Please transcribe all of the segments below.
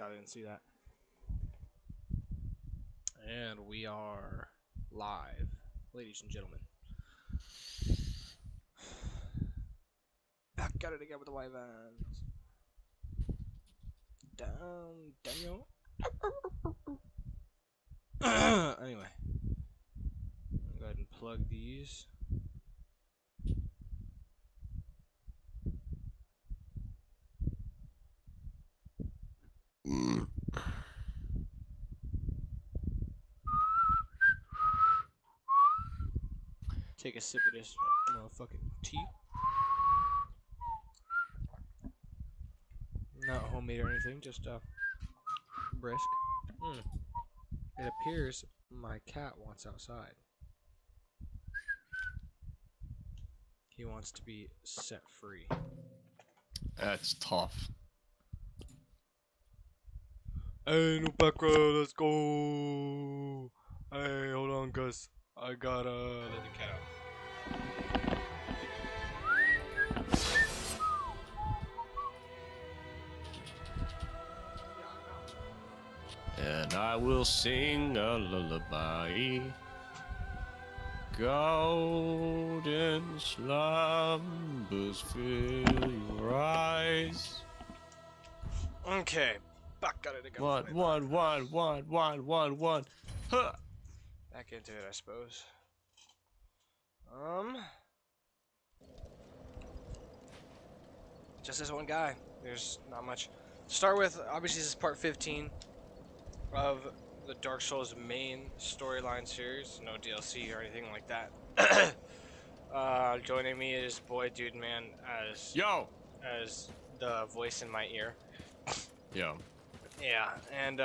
I didn't see that. And we are live, ladies and gentlemen. Back at it again with the Wyverns. Down, Daniel. Anyway, go ahead and plug these. Take a sip of this motherfucking tea. Not homemade or anything, just brisk. It appears my cat wants outside. He wants to be set free. That's tough. Hey, new background, let's go. Hey, hold on, Gus. I gotta let the cat out. And I will sing a lullaby. Golden slumbers fill your eyes. Okay, back at it again. One. Huh. Back into it, I suppose. Just this one guy. There's not much. To start with, obviously this is part 15 of the Dark Souls main storyline series. No DLC or anything like that. Joining me is BoyDudeman as the voice in my ear. Yo. Yeah, and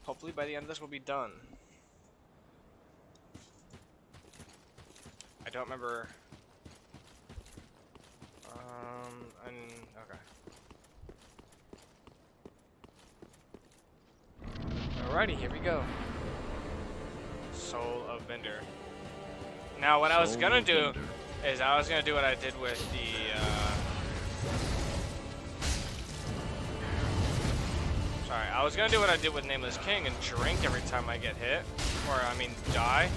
hopefully by the end of this we'll be done. I don't remember. Okay. Alrighty, here we go. Soul of Bender. Now, what I was gonna do is I was gonna do what I did with the. Sorry, I was gonna do what I did with Nameless King and drink every time I get hit, or I mean die.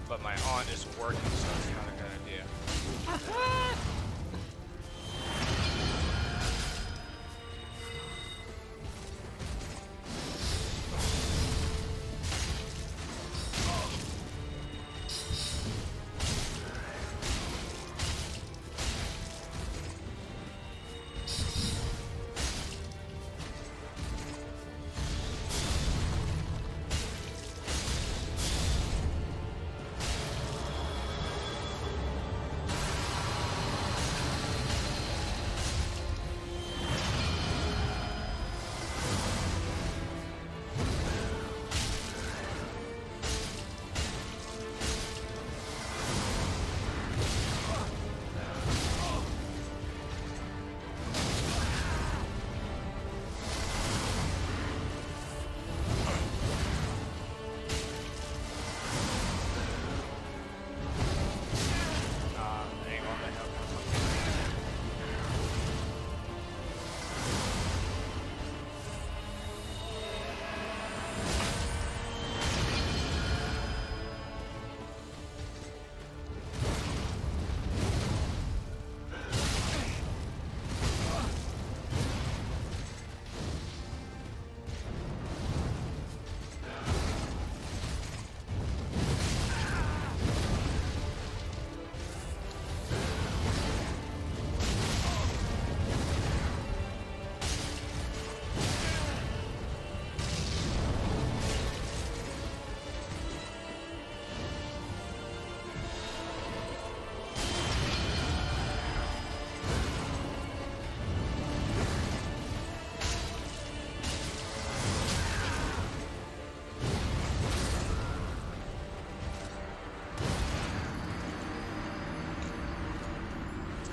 But my aunt is working, so it's not a good idea.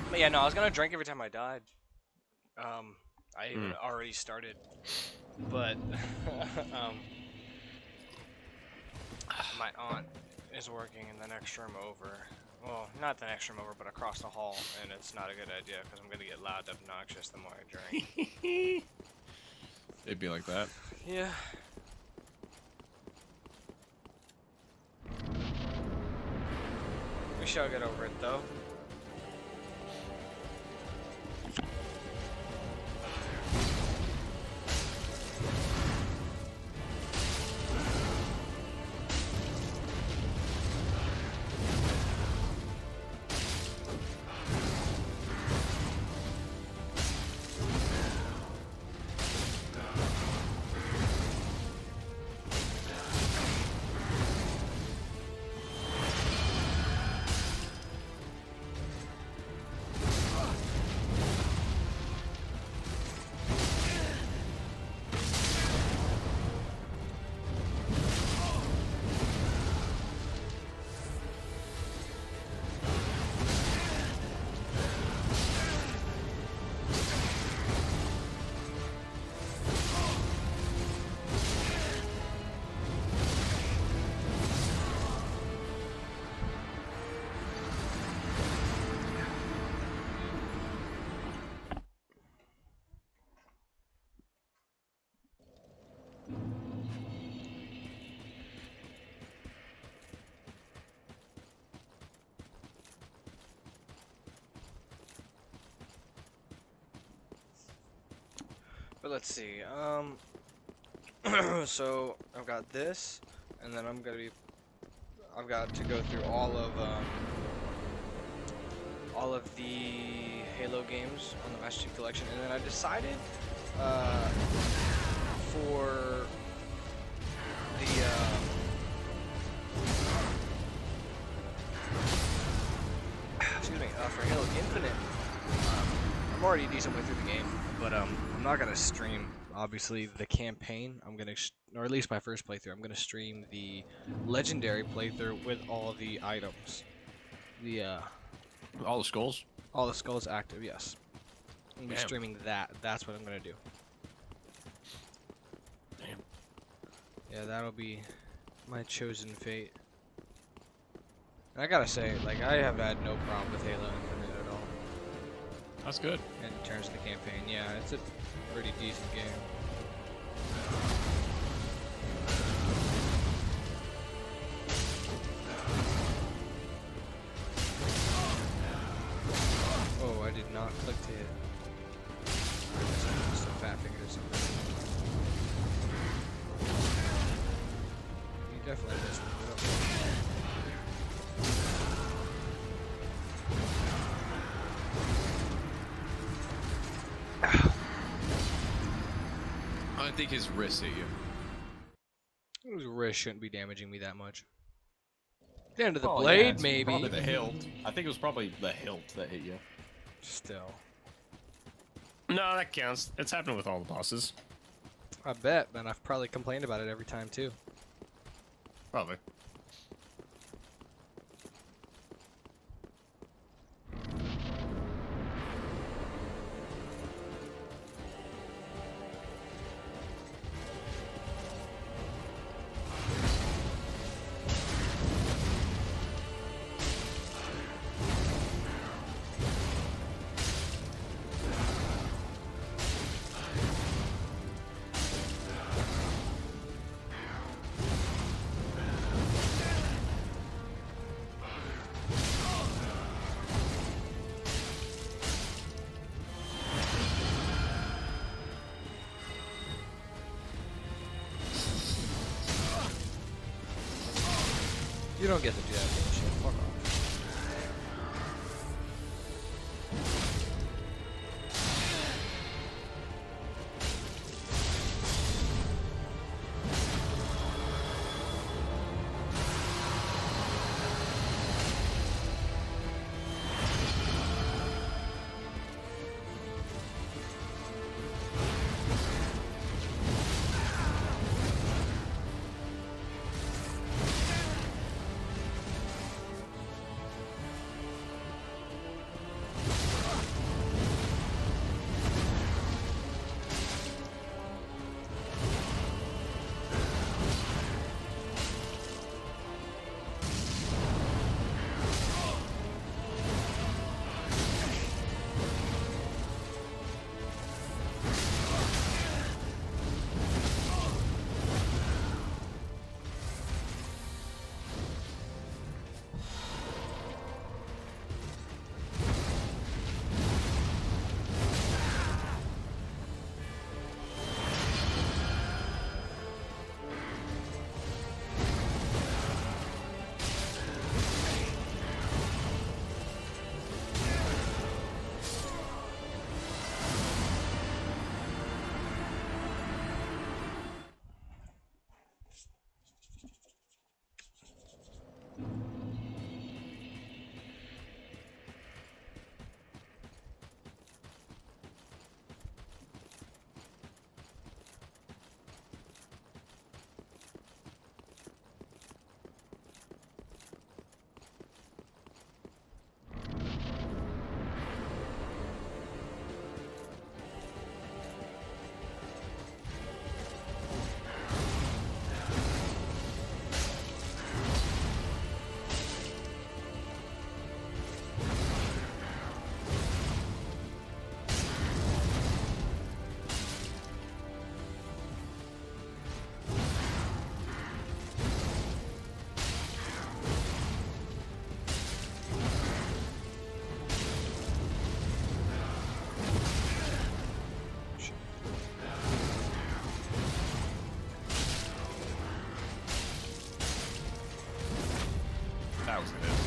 But yeah, no, I was gonna drink every time I died. I even already started, but my aunt is working in the next room over. Well, not the next room over, but across the hall, and it's not a good idea because I'm gonna get loud and obnoxious the more I drink. It'd be like that. Yeah. We shall get over it, though. But let's see. So I've got this, and then I've got to go through all of the Halo games on the Master Chief Collection, and then I decided for the excuse me, for Halo Infinite, I'm already a decent way through the game, but I'm not gonna stream obviously the campaign. I'm gonna, or at least my first playthrough, I'm gonna stream the legendary playthrough with all of the items, All the skulls? all the skulls active. Yes, I'm gonna be Damn. streaming that. That's what I'm gonna do. Damn. Yeah, that'll be my chosen fate. And I gotta say, like, I have had no problem with Halo Infinite at all. That's good. In terms of the campaign, yeah, it's a pretty decent game. Oh, I did not click to hit. Just a fat finger or something. You definitely missed me. I think his wrist hit you. His wrist shouldn't be damaging me that much. The end of the Oh, yeah, blade, it's maybe. Probably the hilt. I think it was probably the hilt that hit you. Still. No, that counts. It's happened with all the bosses. I bet, and I've probably complained about it every time too. Probably. You don't get to do that bullshit. Fuck off. to hit.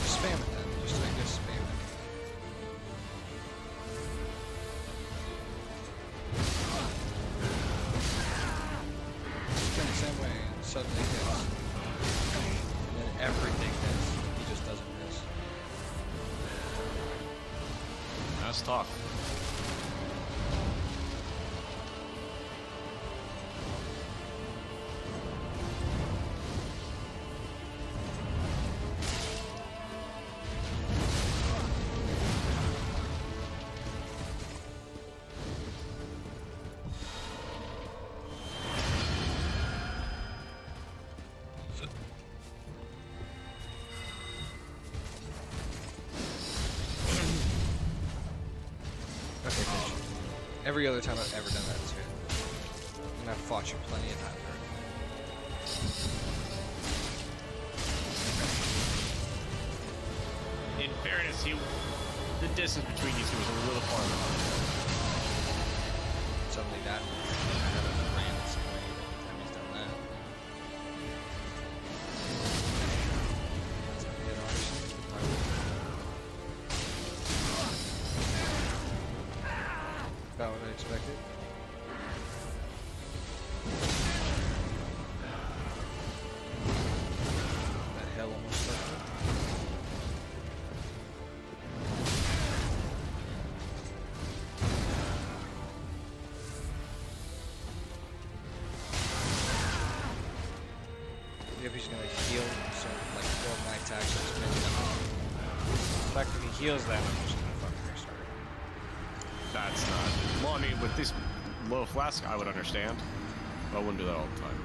Spam it then. Just I guess spam it. Spin the same way and suddenly hits. And then everything hits. He just doesn't miss. That's tough. Okay, bitch. Every other time I've ever done that is hit. And I've fought you plenty of times already. In fairness, the distance between you two was a little far. Suddenly that I haven't ran this way every time he's done that. That's a hit, obviously. About what I expected. That hell almost stuck me. If he's gonna heal, so like 4 of my attacks are spinning down. The fact that he heals that, I'm just gonna fucking restart it. That's not. Well, I mean, with this low flask, I would understand. But I wouldn't do that all the time.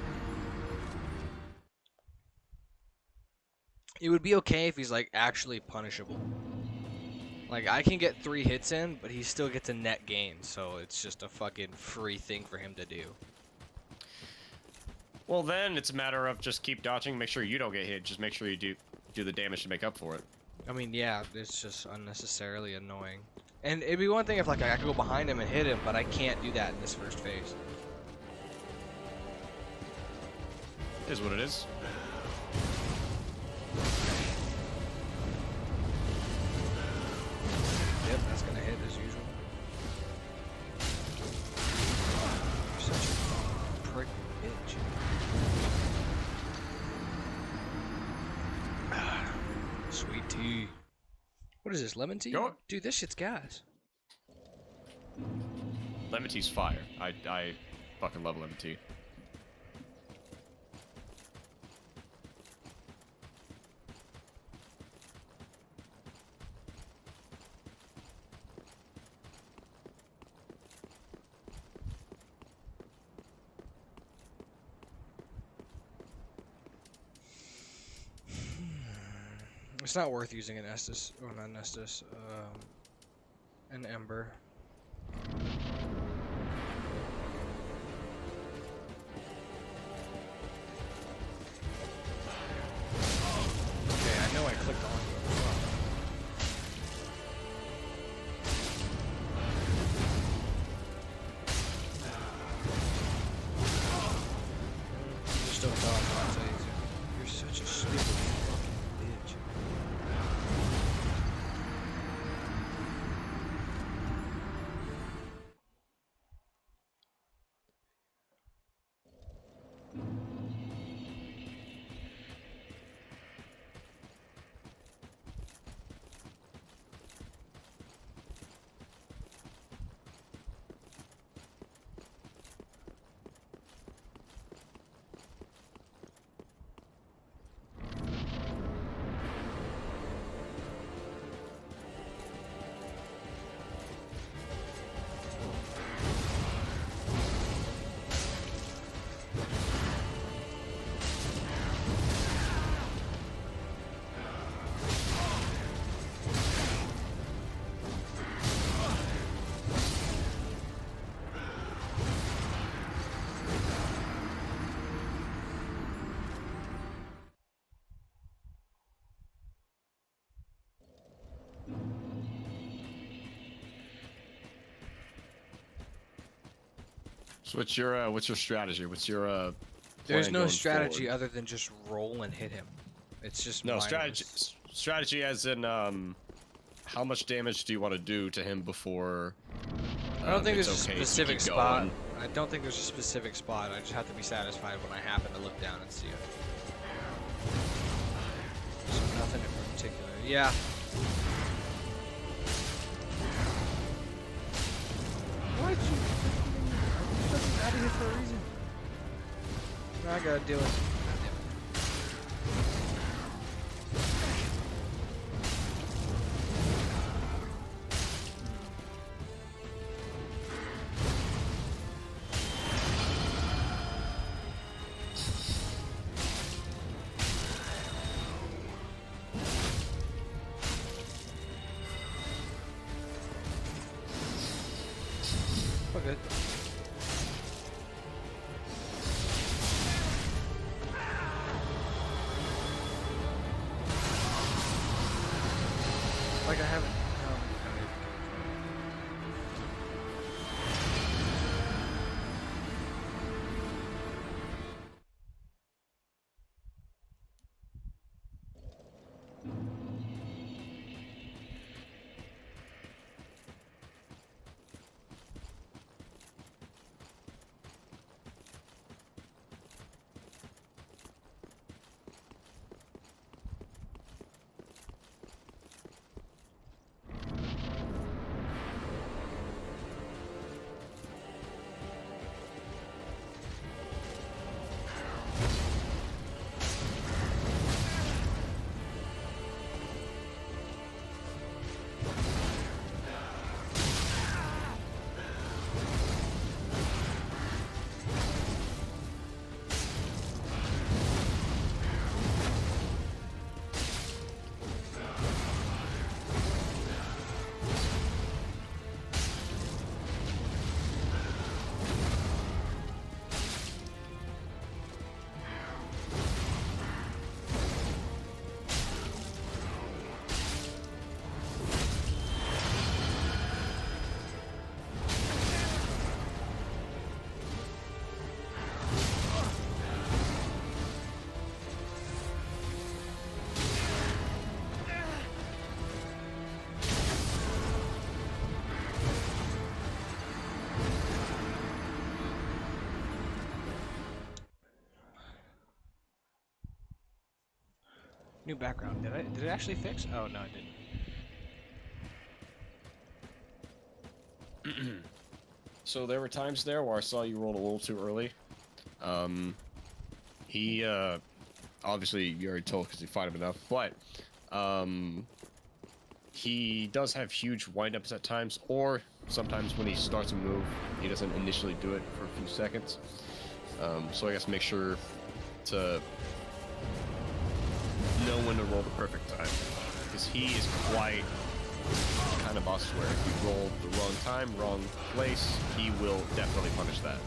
It would be okay if he's like actually punishable. Like I can get 3 hits in, but he still gets a net gain, so it's just a fucking free thing for him to do. Well, then it's a matter of just keep dodging, make sure you don't get hit, just make sure you do the damage to make up for it. I mean, yeah, it's just unnecessarily annoying. And it'd be one thing if like I could go behind him and hit him, but I can't do that in this first phase. It is what it is. Yep, that's gonna hit as usual. You're such a prick bitch. Sweet tea. What is this, lemon tea? Go- Dude, this shit's gas. Lemon tea's fire. I fucking love lemon tea. It's not worth using an Estus, or not an Estus, an Ember. Okay, I know I clicked on you. You're still dodging, I'll tell you too. You're such a stupid fucking bitch. So what's your strategy? What's your There's plan no going strategy forward? other than just roll and hit him. It's just No, mindless. strategy as in how much damage do you want to do to him before I don't think it's there's a okay to specific keep spot. going? I don't think there's a specific spot. I just have to be satisfied when I happen to look down and see it. So nothing in particular. Yeah. Why'd you freaking out of here for a reason? Now I gotta deal with it. Good. Like I haven't. New background. Did it actually fix? Oh no, it didn't. So there were times there where I saw you roll a little too early. He obviously you already told because you fight him enough, but he does have huge windups at times, or sometimes when he starts a move, he doesn't initially do it for a few seconds. So I guess make sure to know when to roll the perfect time, because he is quite kind of boss where if you roll the wrong time, wrong place, he will definitely punish that.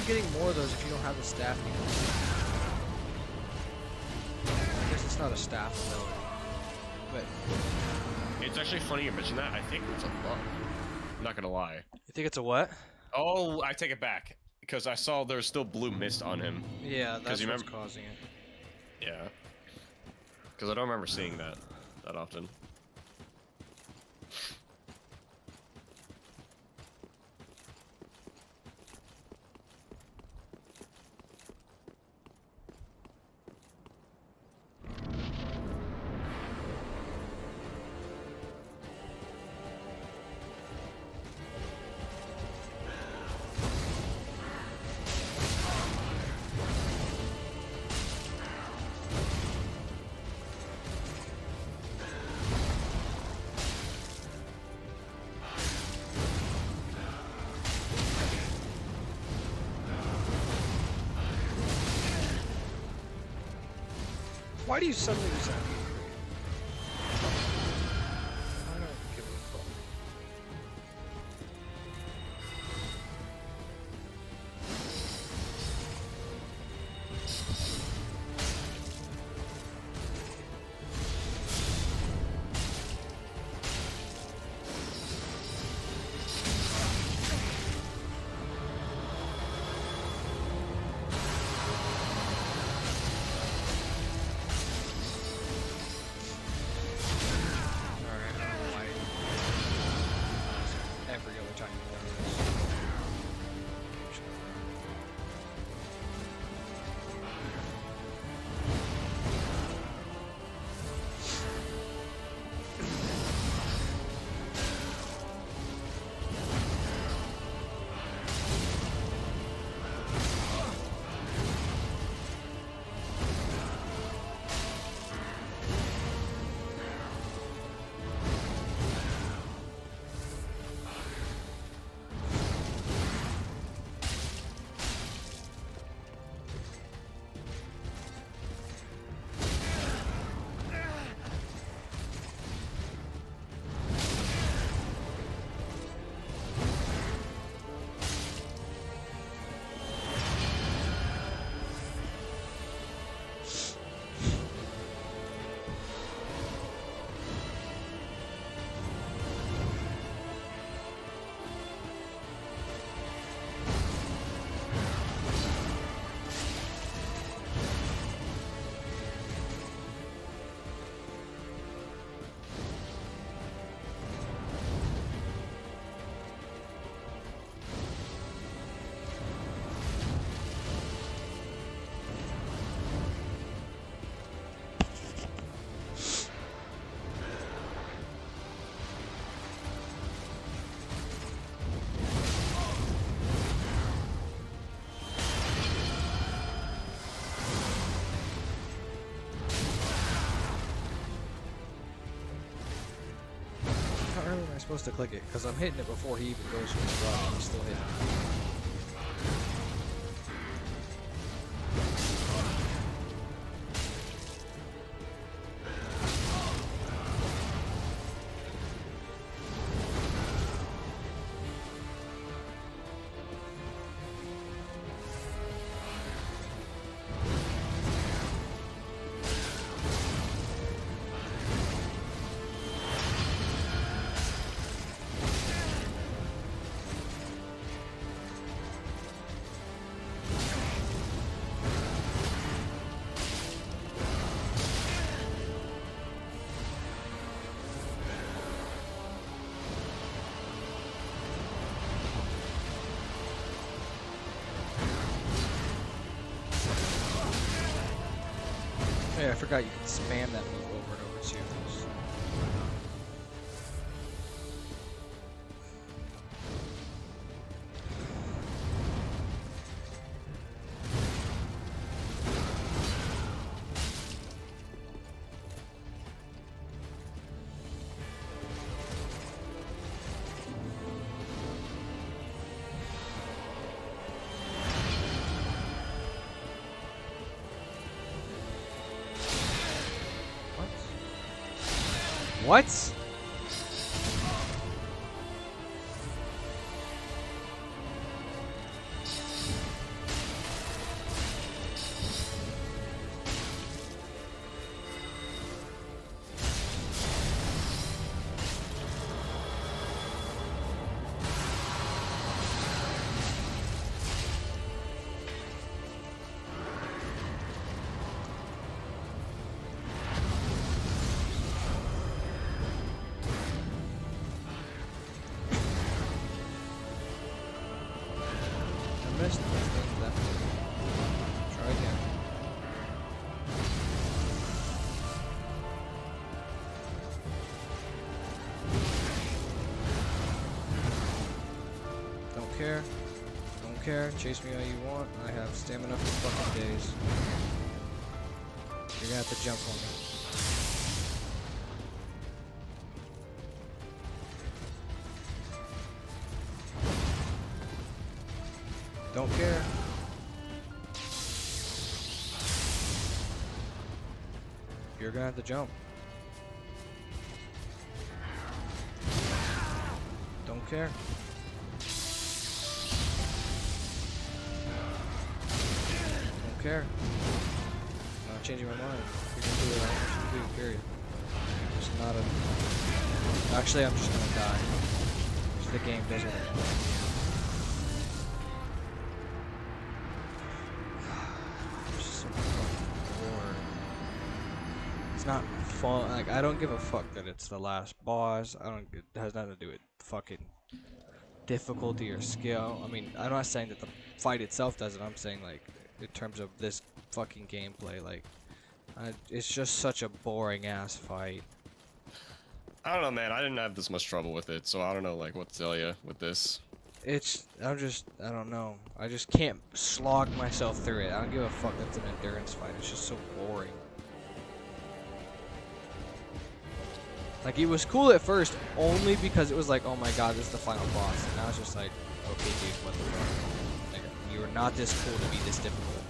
getting more of those if you don't have the staff anymore? I guess it's not a staff ability, but It's actually funny you mentioned that. I think it's a bug. I'm not gonna lie. you think it's a what? Oh, I take it back because I saw there's still blue mist on him. Yeah, that's you what's remember- causing it. Yeah. Because I don't remember seeing that often. Why do you suddenly use that? I don't give a fuck. How early am I supposed to click it? Because I'm hitting it before he even goes for the block and he's still hitting it. Hey, I forgot you can spam that move over and over too. What? thing left. Try again. Don't care. Don't care. Chase me all you want. I have stamina for fucking days. You're gonna have to jump on me. Don't care. You're gonna have to jump. Don't care. Don't care. I'm not changing my mind. You're gonna do what I want you to do, period. Just not a... Actually, I'm just gonna die. Because the game does what it wants. Not fun. Like, I don't give a fuck that it's the last boss. It has nothing to do with fucking difficulty or skill. I mean, I'm not saying that the fight itself doesn't. I'm saying, like, in terms of this fucking gameplay, like, it's just such a boring ass fight. I don't know, man. I didn't have this much trouble with it, so I don't know, like, what to tell you with this. I don't know. I just can't slog myself through it. I don't give a fuck that it's an endurance fight. It's just so boring. Like, it was cool at first, only because it was like, oh my god, this is the final boss. And now it's just like, okay, dude, what the fuck? Like, you are not this cool to be this difficult.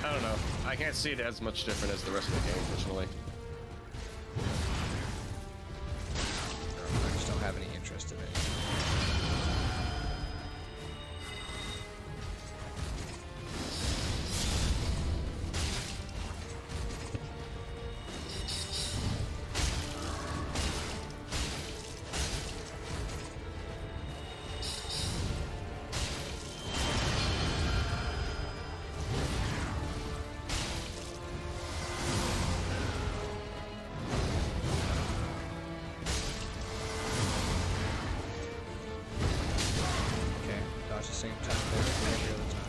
I don't know. I can't see it as much different as the rest of the game, personally. I just don't have any interest in it. Same time every other time.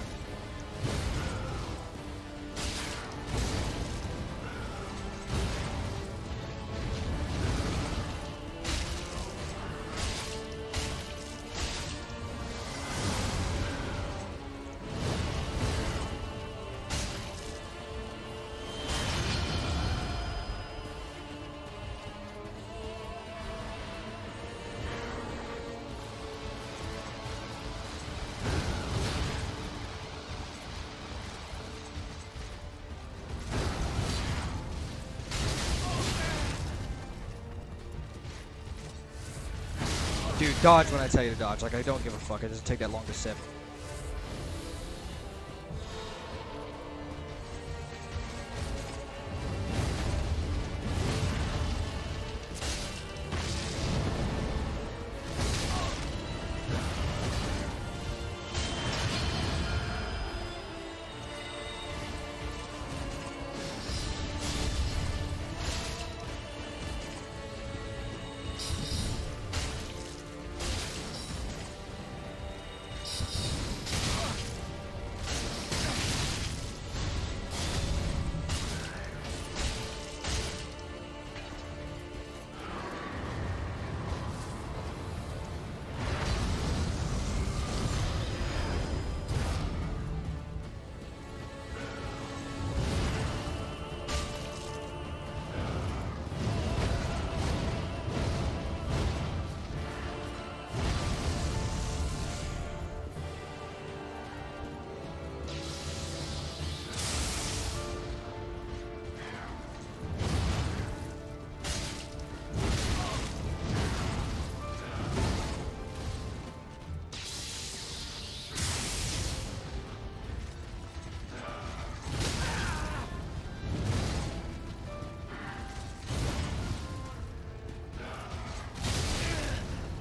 Dude, dodge when I tell you to dodge. Like, I don't give a fuck. It doesn't take that long to sip.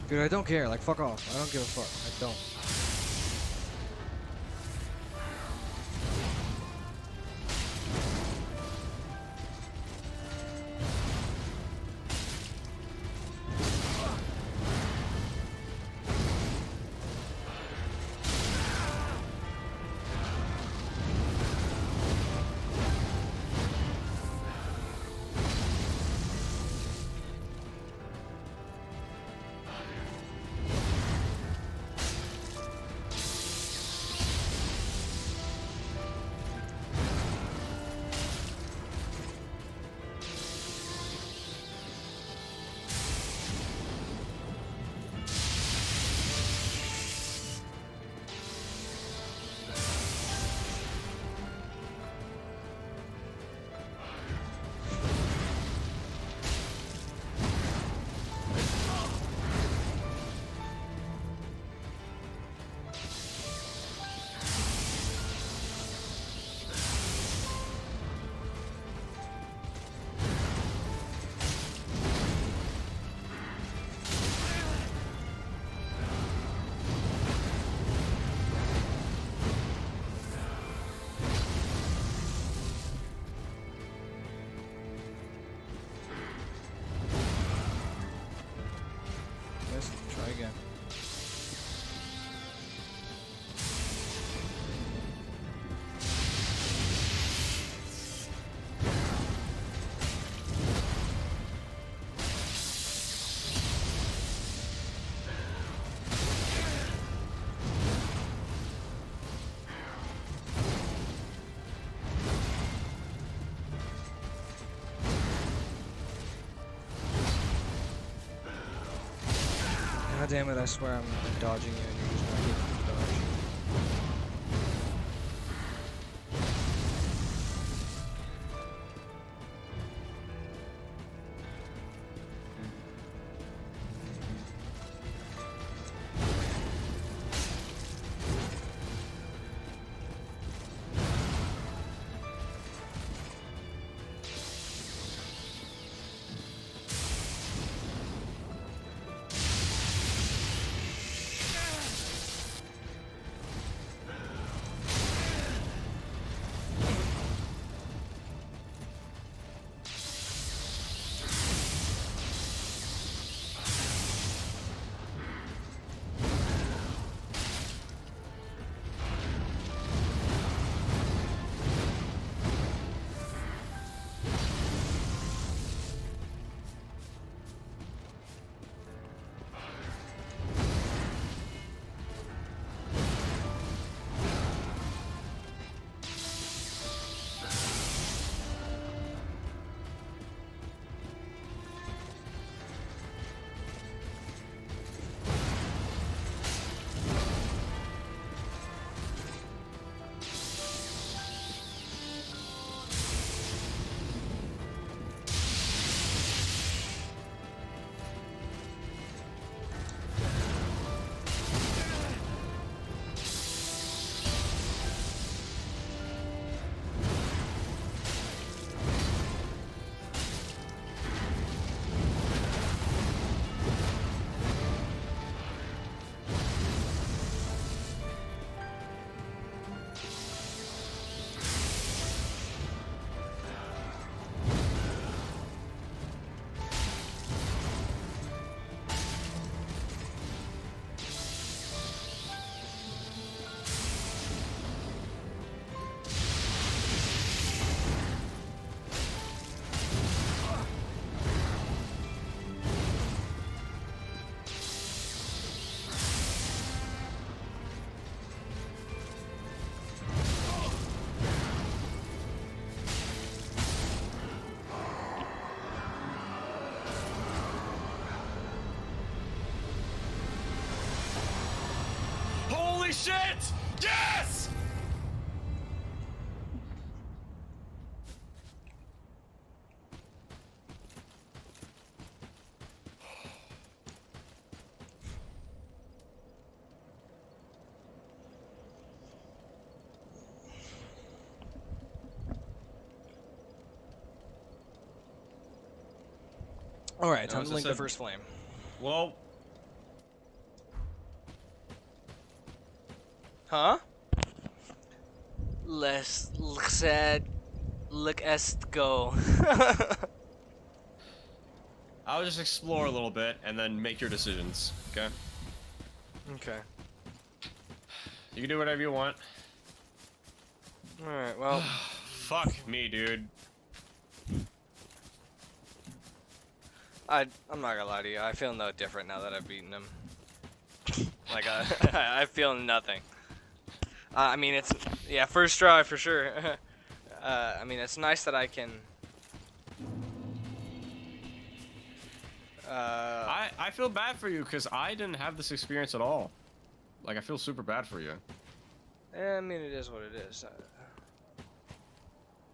Dude, I don't care. Like, fuck off. I don't give a fuck. I don't. again. God damn it, I swear I'm dodging you and you're just not getting to dodge. Holy shit! Yes! Alright, No, time as to I link the said- first flame. Well, Huh? Let's go. I'll just explore a little bit and then make your decisions, okay? Okay. You can do whatever you want. Alright, well. Fuck me, dude. I'm not gonna lie to you, I feel no different now that I've beaten him. Like, I feel nothing. I mean, it's, yeah, first try for sure. I mean, it's nice that I can... I feel bad for you because I didn't have this experience at all. Like, I feel super bad for you. I mean, it is what it is.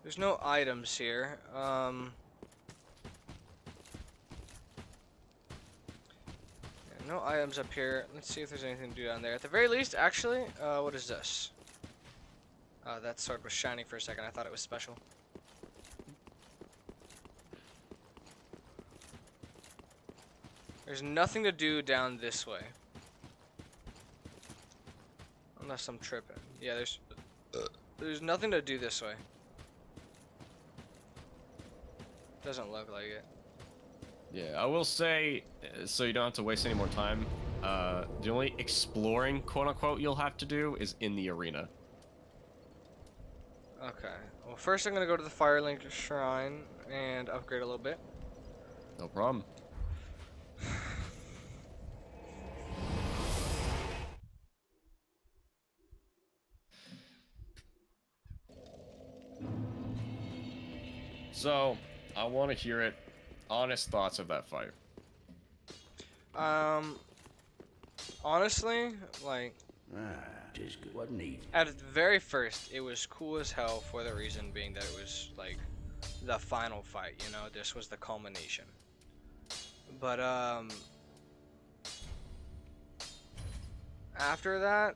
There's no items here. Yeah, no items up here. Let's see if there's anything to do down there. At the very least, actually, what is this? That sword was shiny for a second. I thought it was special. There's nothing to do down this way. Unless I'm tripping. Yeah, there's nothing to do this way. Doesn't look like it. Yeah, I will say, so you don't have to waste any more time. The only exploring, quote unquote, you'll have to do is in the arena. Okay. Well, first I'm gonna go to the Firelink Shrine and upgrade a little bit. No problem. So, I want to hear it. Honest thoughts of that fight. Um, honestly, like, Tis good. What need? at the very first, it was cool as hell for the reason being that it was like the final fight. You know, this was the culmination. But after that,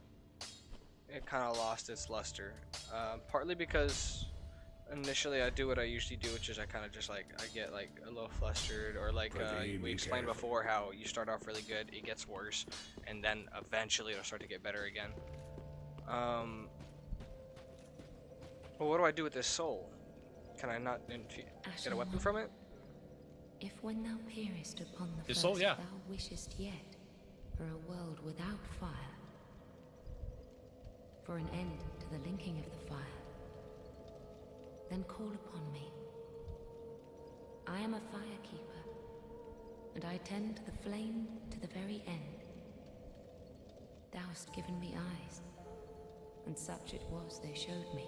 it kind of lost its luster. Partly because initially I do what I usually do, which is I kind of just like I get like a little flustered, or like Brother, we be explained careful. before how you start off really good, it gets worse, and then eventually it'll start to get better again. Well, what do I do with this soul? Can I not get a weapon from it? If when thou peerest upon the His first soul, yeah. thou wishest yet for a world without fire, for an end to the linking of the fire, then call upon me. I am a firekeeper, and I tend the flame to the very end. Thou hast given me eyes, and such it was they showed me.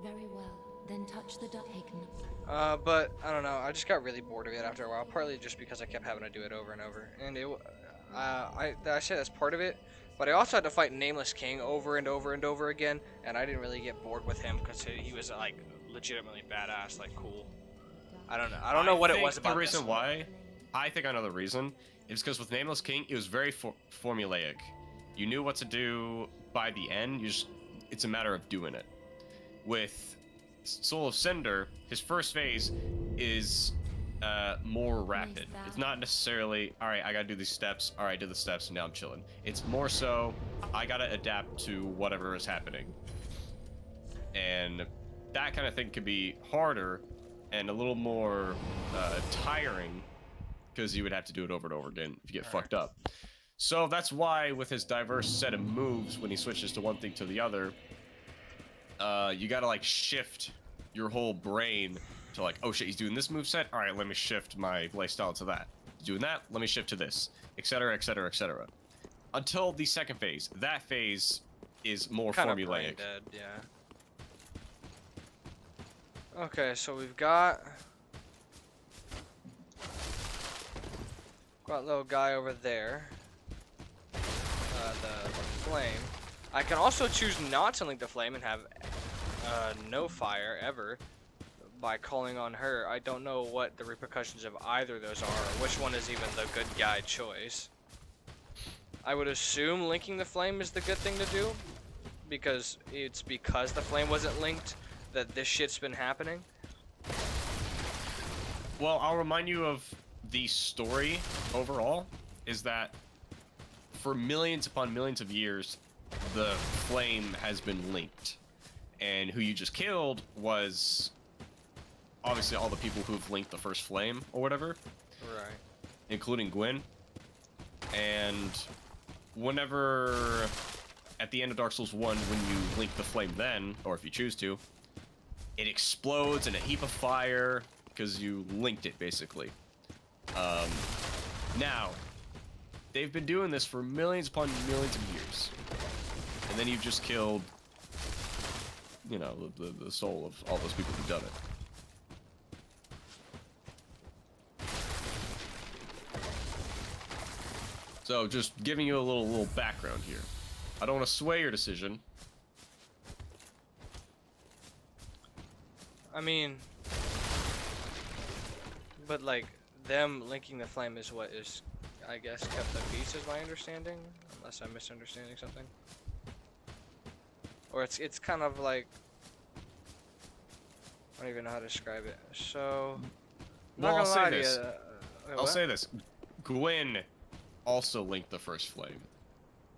Very well, then touch the duck taken. But I don't know. I just got really bored of it after a while. Partly just because I kept having to do it over and over, and I say that's part of it. But I also had to fight Nameless King over and over and over again, and I didn't really get bored with him because he was like legitimately badass, like cool. I don't know. I don't know what it was about the reason this. why. I think I know the reason. Is because with Nameless King, it was very formulaic. You knew what to do by the end. It's a matter of doing it. With Soul of Cinder, his first phase is more rapid. It's not necessarily, all right, I gotta do these steps. All right, did the steps, and now I'm chilling. It's more so, I gotta adapt to whatever is happening. And that kind of thing could be harder and a little more tiring, because you would have to do it over and over again if you get fucked up. So that's why with his diverse set of moves, when he switches to one thing to the other, you gotta like shift your whole brain to like, oh shit, he's doing this move set. All right, let me shift my playstyle to that. He's doing that, let me shift to this, etc., etc., etc. Until the second phase. That phase is more Kind of formulaic. brain dead, yeah. Okay, so we've got little guy over there. The flame. I can also choose not to link the flame and have no fire ever by calling on her. I don't know what the repercussions of either of those are, or which one is even the good guy choice. I would assume linking the flame is the good thing to do, because it's because the flame wasn't linked that this shit's been happening. Well, I'll remind you of the story overall, is that for millions upon millions of years, the flame has been linked. And who you just killed was obviously all the people who've linked the first flame or whatever. Right. Including Gwen. And whenever, at the end of Dark Souls 1, when you link the flame then, or if you choose to, it explodes in a heap of fire because you linked it, basically. Now, they've been doing this for millions upon millions of years. And then you've just killed, you know, the soul of all those people who've done it. So, just giving you a little background here. I don't want to sway your decision. I mean, but like them linking the flame is what is, I guess, kept the peace, is my understanding, unless I'm misunderstanding something. Or it's kind of like, I don't even know how to describe it. So, Well, not I'll gonna say lie to this. you, wait, I'll what? say this. Gwen also linked the first flame.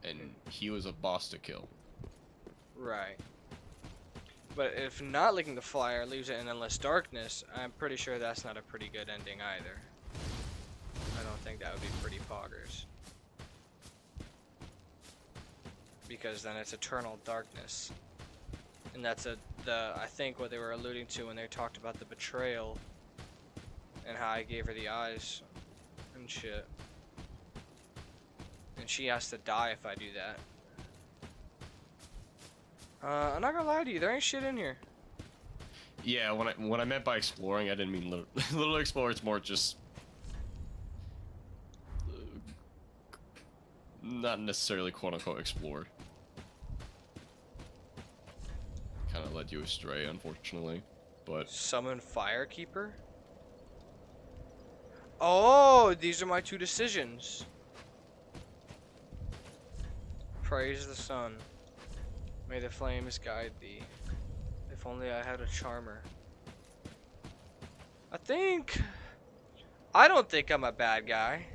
And he was a boss to kill. Right. But if not linking the flyer leaves it in endless darkness, I'm pretty sure that's not a pretty good ending either. think that would be pretty poggers. Because then it's eternal darkness. And that's I think what they were alluding to when they talked about the betrayal and how I gave her the eyes and shit. And she has to die if I do that. I'm not gonna lie to you, there ain't shit in here. Yeah, when I meant by exploring, I didn't mean little explore. It's more just not necessarily quote unquote explore. Kind of led you astray, unfortunately, but Summon Firekeeper? Oh, these are my two decisions. Praise the sun. May the flames guide thee. If only I had a charmer. I don't think I'm a bad guy.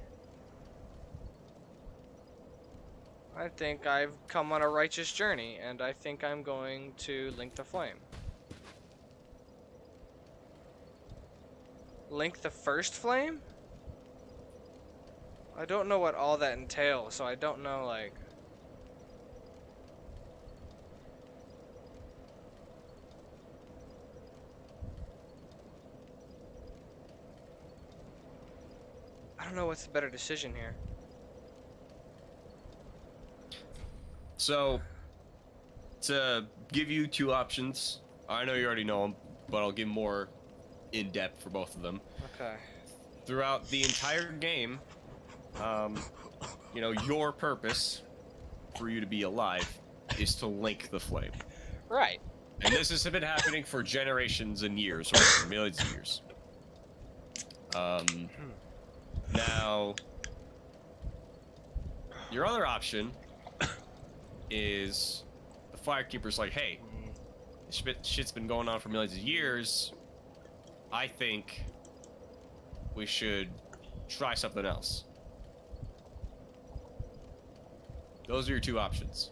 I think I've come on a righteous journey, and I think I'm going to link the flame. Link the first flame? I don't know what all that entails, so I don't know, like... I don't know what's the better decision here. so to give you two options, I know you already know them, but I'll give more in depth for both of them. Okay. Throughout the entire game, you know, your purpose for you to be alive is to link the flame. Right. And this has been happening for generations and years, or for millions of years. Now, your other option is the Firekeeper's like, hey, this shit's been going on for millions of years. I think we should try something else. Those are your two options.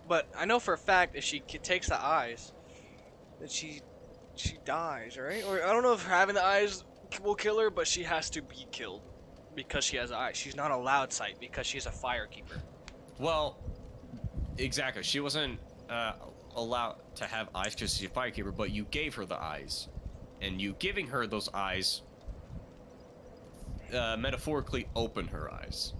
But I know for a fact if she takes the eyes, that she dies, right? Or I don't know if having the eyes will kill her, but she has to be killed because she has eyes. She's not allowed sight because she's a Firekeeper. Well, exactly. She wasn't allowed to have eyes because she's a Firekeeper, but you gave her the eyes. And you giving her those eyes metaphorically open her eyes.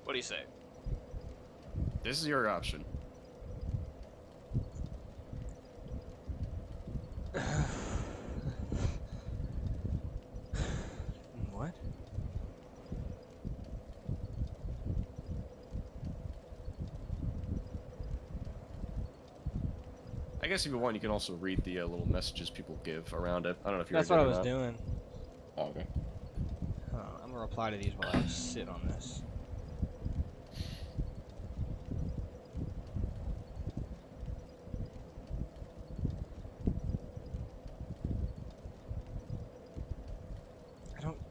What do you say? This is your option. What? I guess if you want, you can also read the little messages people give around it. I don't know if you're. That's what I was doing. Oh, okay. I'm gonna reply to these while I sit on this.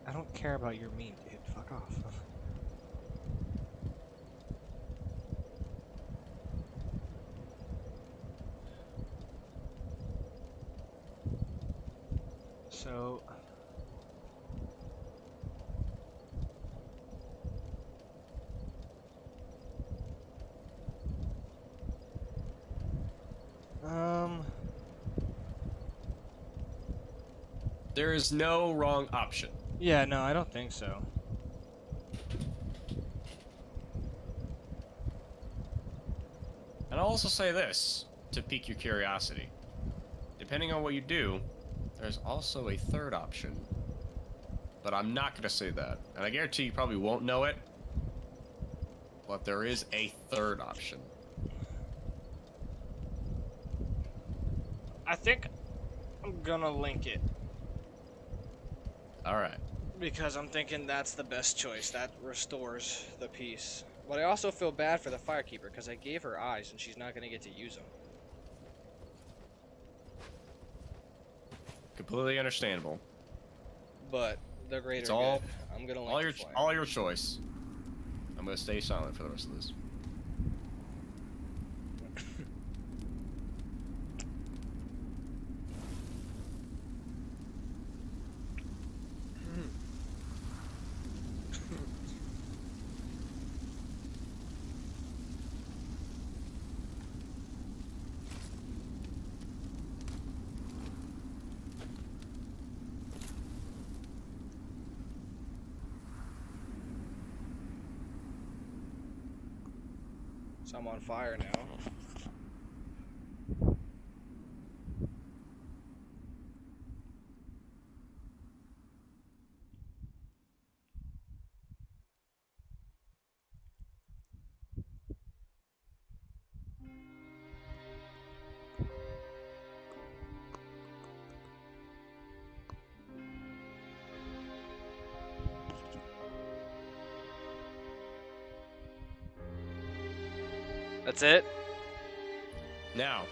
I don't care about your meme, dude. Fuck off. So there is no wrong option. yeah, no, I don't think so. And I'll also say this to pique your curiosity. Depending on what you do, there's also a third option. But I'm not going to say that. And I guarantee you probably won't know it. But there is a third option. I think I'm gonna link it. Alright. Because I'm thinking that's the best choice. That restores the peace. But I also feel bad for the Firekeeper because I gave her eyes and she's not going to get to use them. Completely understandable. But the greater It's all- good. I'm going to link the flame. All your choice. I'm going to stay silent for the rest of this. So I'm on fire now. That's it? Now,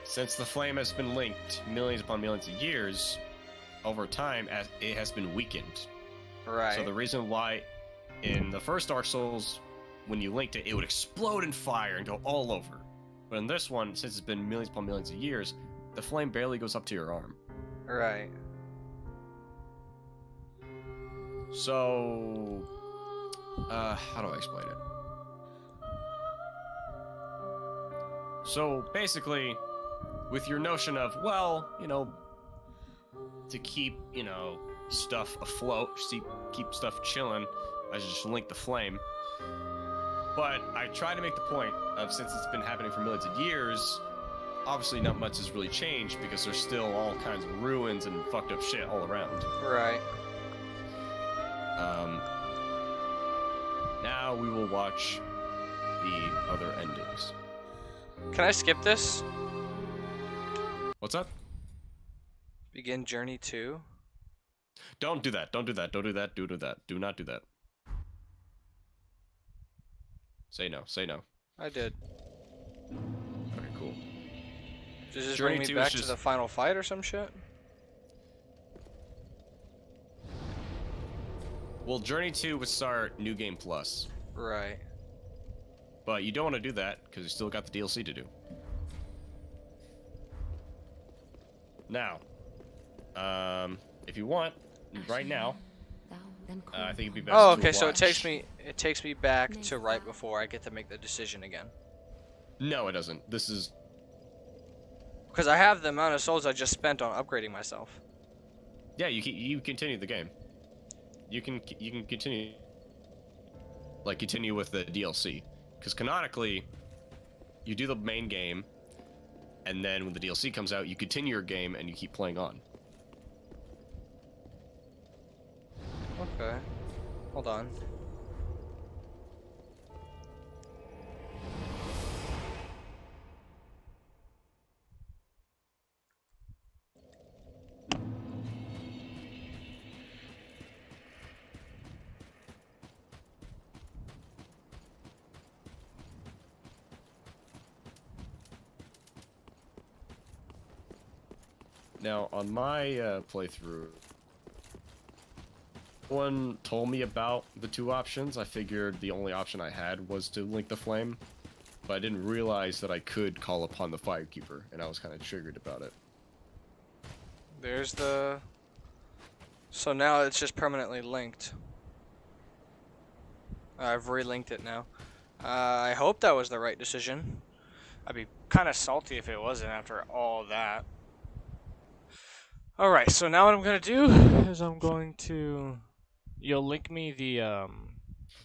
since the flame has been linked millions upon millions of years, over time, as it has been weakened. Right. So the reason why in the first Dark Souls, when you linked it, it would explode in fire and go all over. But in this one, since it's been millions upon millions of years, the flame barely goes up to your arm. Right. So, how do I explain it? So basically, with your notion of, well, you know, to keep, you know, stuff afloat, keep stuff chilling, I should just link the flame. But I try to make the point of, since it's been happening for millions of years, obviously not much has really changed because there's still all kinds of ruins and fucked up shit all around. Right. Now we will watch the other endings. Can I skip this? What's up? Begin journey 2? Don't do that. Don't do that. Don't do that. Do that. Do not do that. Say no. Say no. I did. Okay, cool. Does this Journey bring me 2 back is to just- the final fight or some shit? Well, Journey 2 would start New Game Plus. Right. But you don't want to do that, because you still got the DLC to do. Now, if you want, right now, I think it'd be best Oh, to okay, so it watch- takes me back to right before I get to make the decision again. No, it doesn't. This is... Because I have the amount of souls I just spent on upgrading myself. Yeah, you continue the game. You can continue... Like, continue with the DLC. Because canonically, you do the main game, and then when the DLC comes out, you continue your game and you keep playing on. Okay. Hold on. Now, on my playthrough, no one told me about the two options. I figured the only option I had was to link the flame, but I didn't realize that I could call upon the Firekeeper, and I was kind of triggered about it. There's the... So now it's just permanently linked. I've relinked it now. I hope that was the right decision. I'd be kind of salty if it wasn't after all that. Alright, so now what I'm going to do is I'm going to... You'll link me the,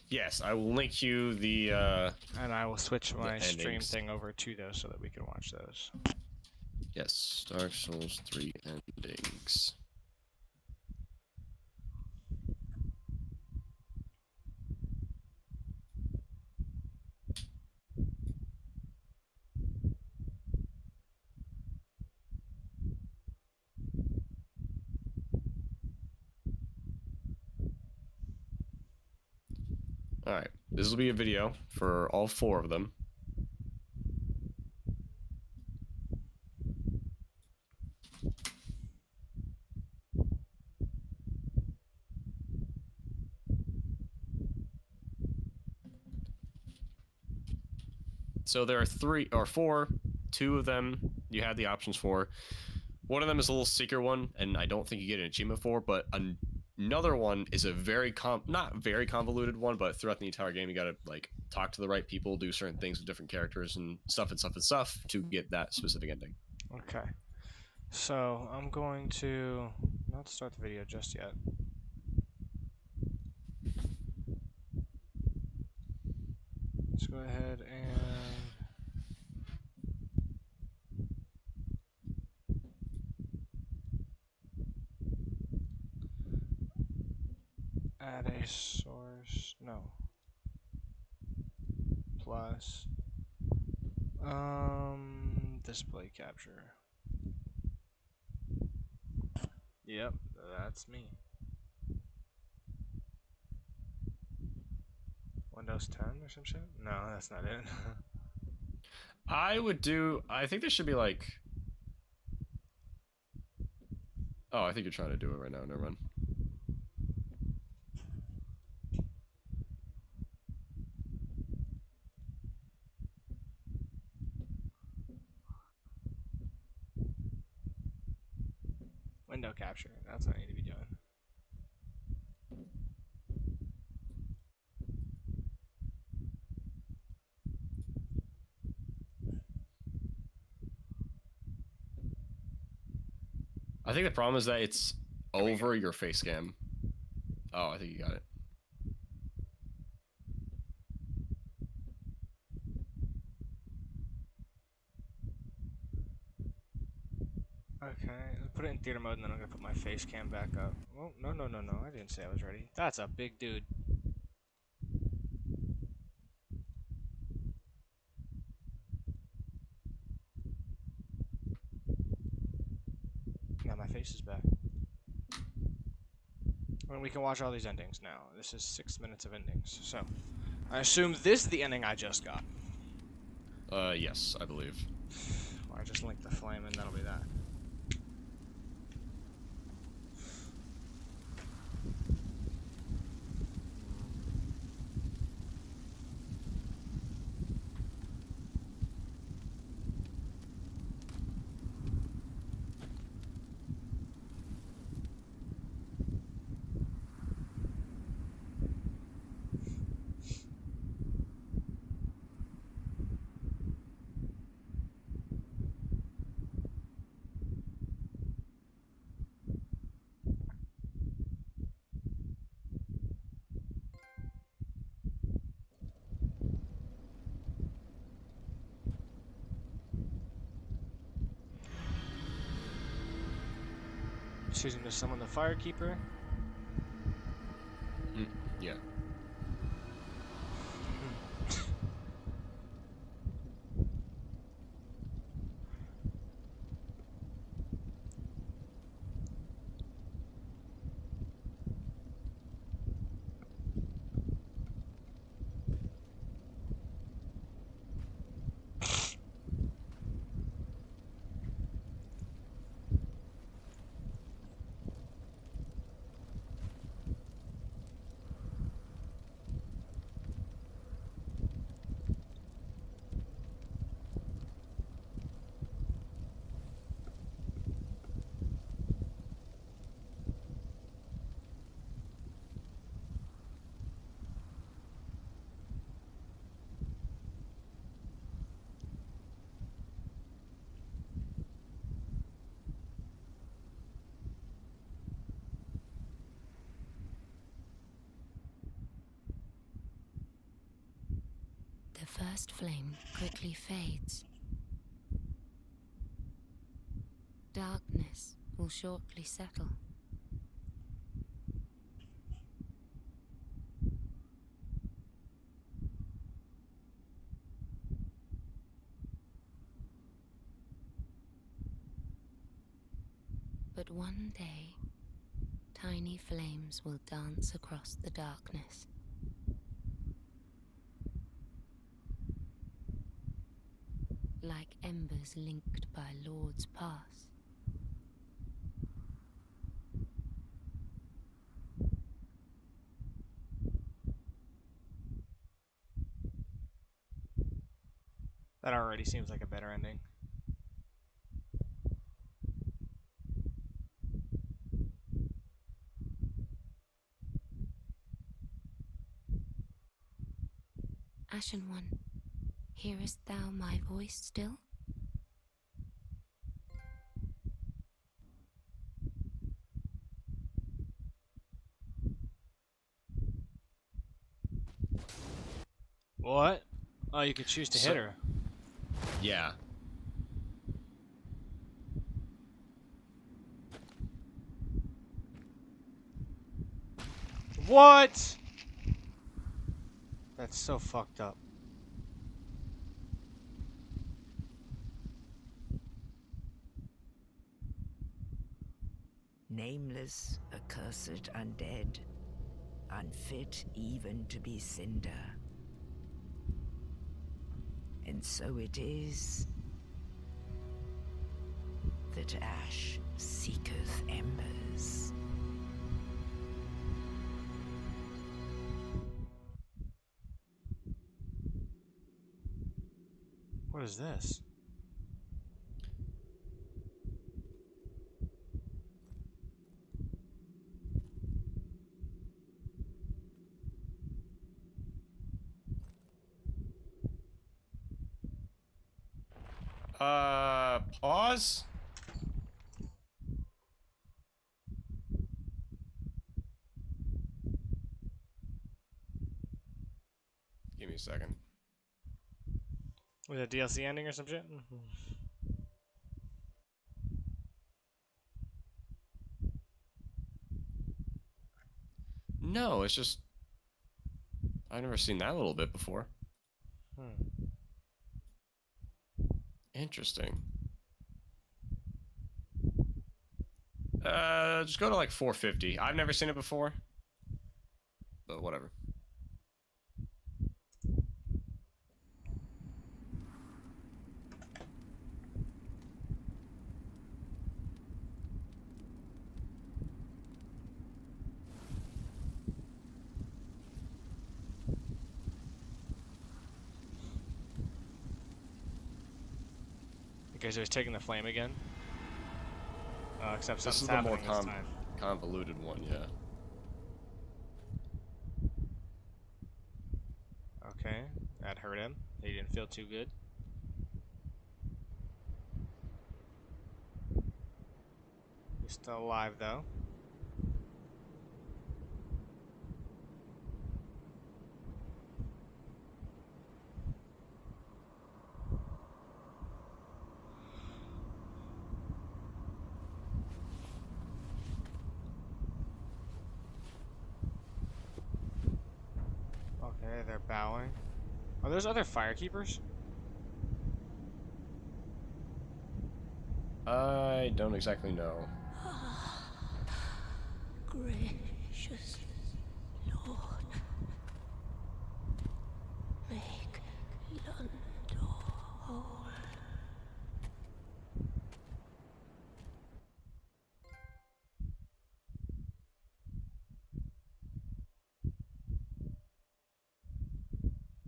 Yes, I will link you the, and I will switch my stream endings. thing over to those so that we can watch those. yes, Dark Souls 3 endings. Alright, this will be a video for all 4 of them. So there are 3 or 4. 2 of them you have the options for. One of them is a little secret one, and I don't think you get an achievement for, but another one is a very not very convoluted one, but throughout the entire game you gotta like talk to the right people, do certain things with different characters and stuff to get that specific ending. Okay. So I'm going to not start the video just yet. Let's go ahead and add a source. No. Plus display capture. Yep, that's me. Windows 10 or some shit? No, that's not it. I think there should be like. Oh, I think you're trying to do it right now. Never mind. Window capture. That's what I need to be doing. I think the problem is that it's There we over your face cam. Oh, I think you got it. Okay, let's put it in theater mode and then I'm gonna put my face cam back up. Oh, no, no, no, no. I didn't say I was ready. That's a big dude. Now my face is back. And we can watch all these endings now. This is 6 minutes of endings. So, I assume this is the ending I just got. Yes, I believe. Or I just link the flame and that'll be that. Choosing to summon the Firekeeper. Yeah. The first flame quickly fades. Darkness will shortly settle. But one day, tiny flames will dance across the darkness. Like embers linked by Lord's Pass. That already seems like a better ending. Ashen One, hearest thou my voice still? What? Oh, you could choose to So- hit her. Yeah. What? That's so fucked up. Nameless, accursed undead, unfit even to be Cinder. And so it is that ash seeketh embers. What is this? Pause? Give me a second. Was it a DLC ending or some shit? No, it's just... I've never seen that little bit before. Hmm. Interesting. Just go to like 450. I've never seen it before. But whatever. Because he was taking the flame again. Except This something's is the more happening this time. convoluted one, yeah. Okay, that hurt him. He didn't feel too good. He's still alive though. Okay, they're bowing. Are those other firekeepers? I don't exactly know. Gracious Lord, make Londor whole.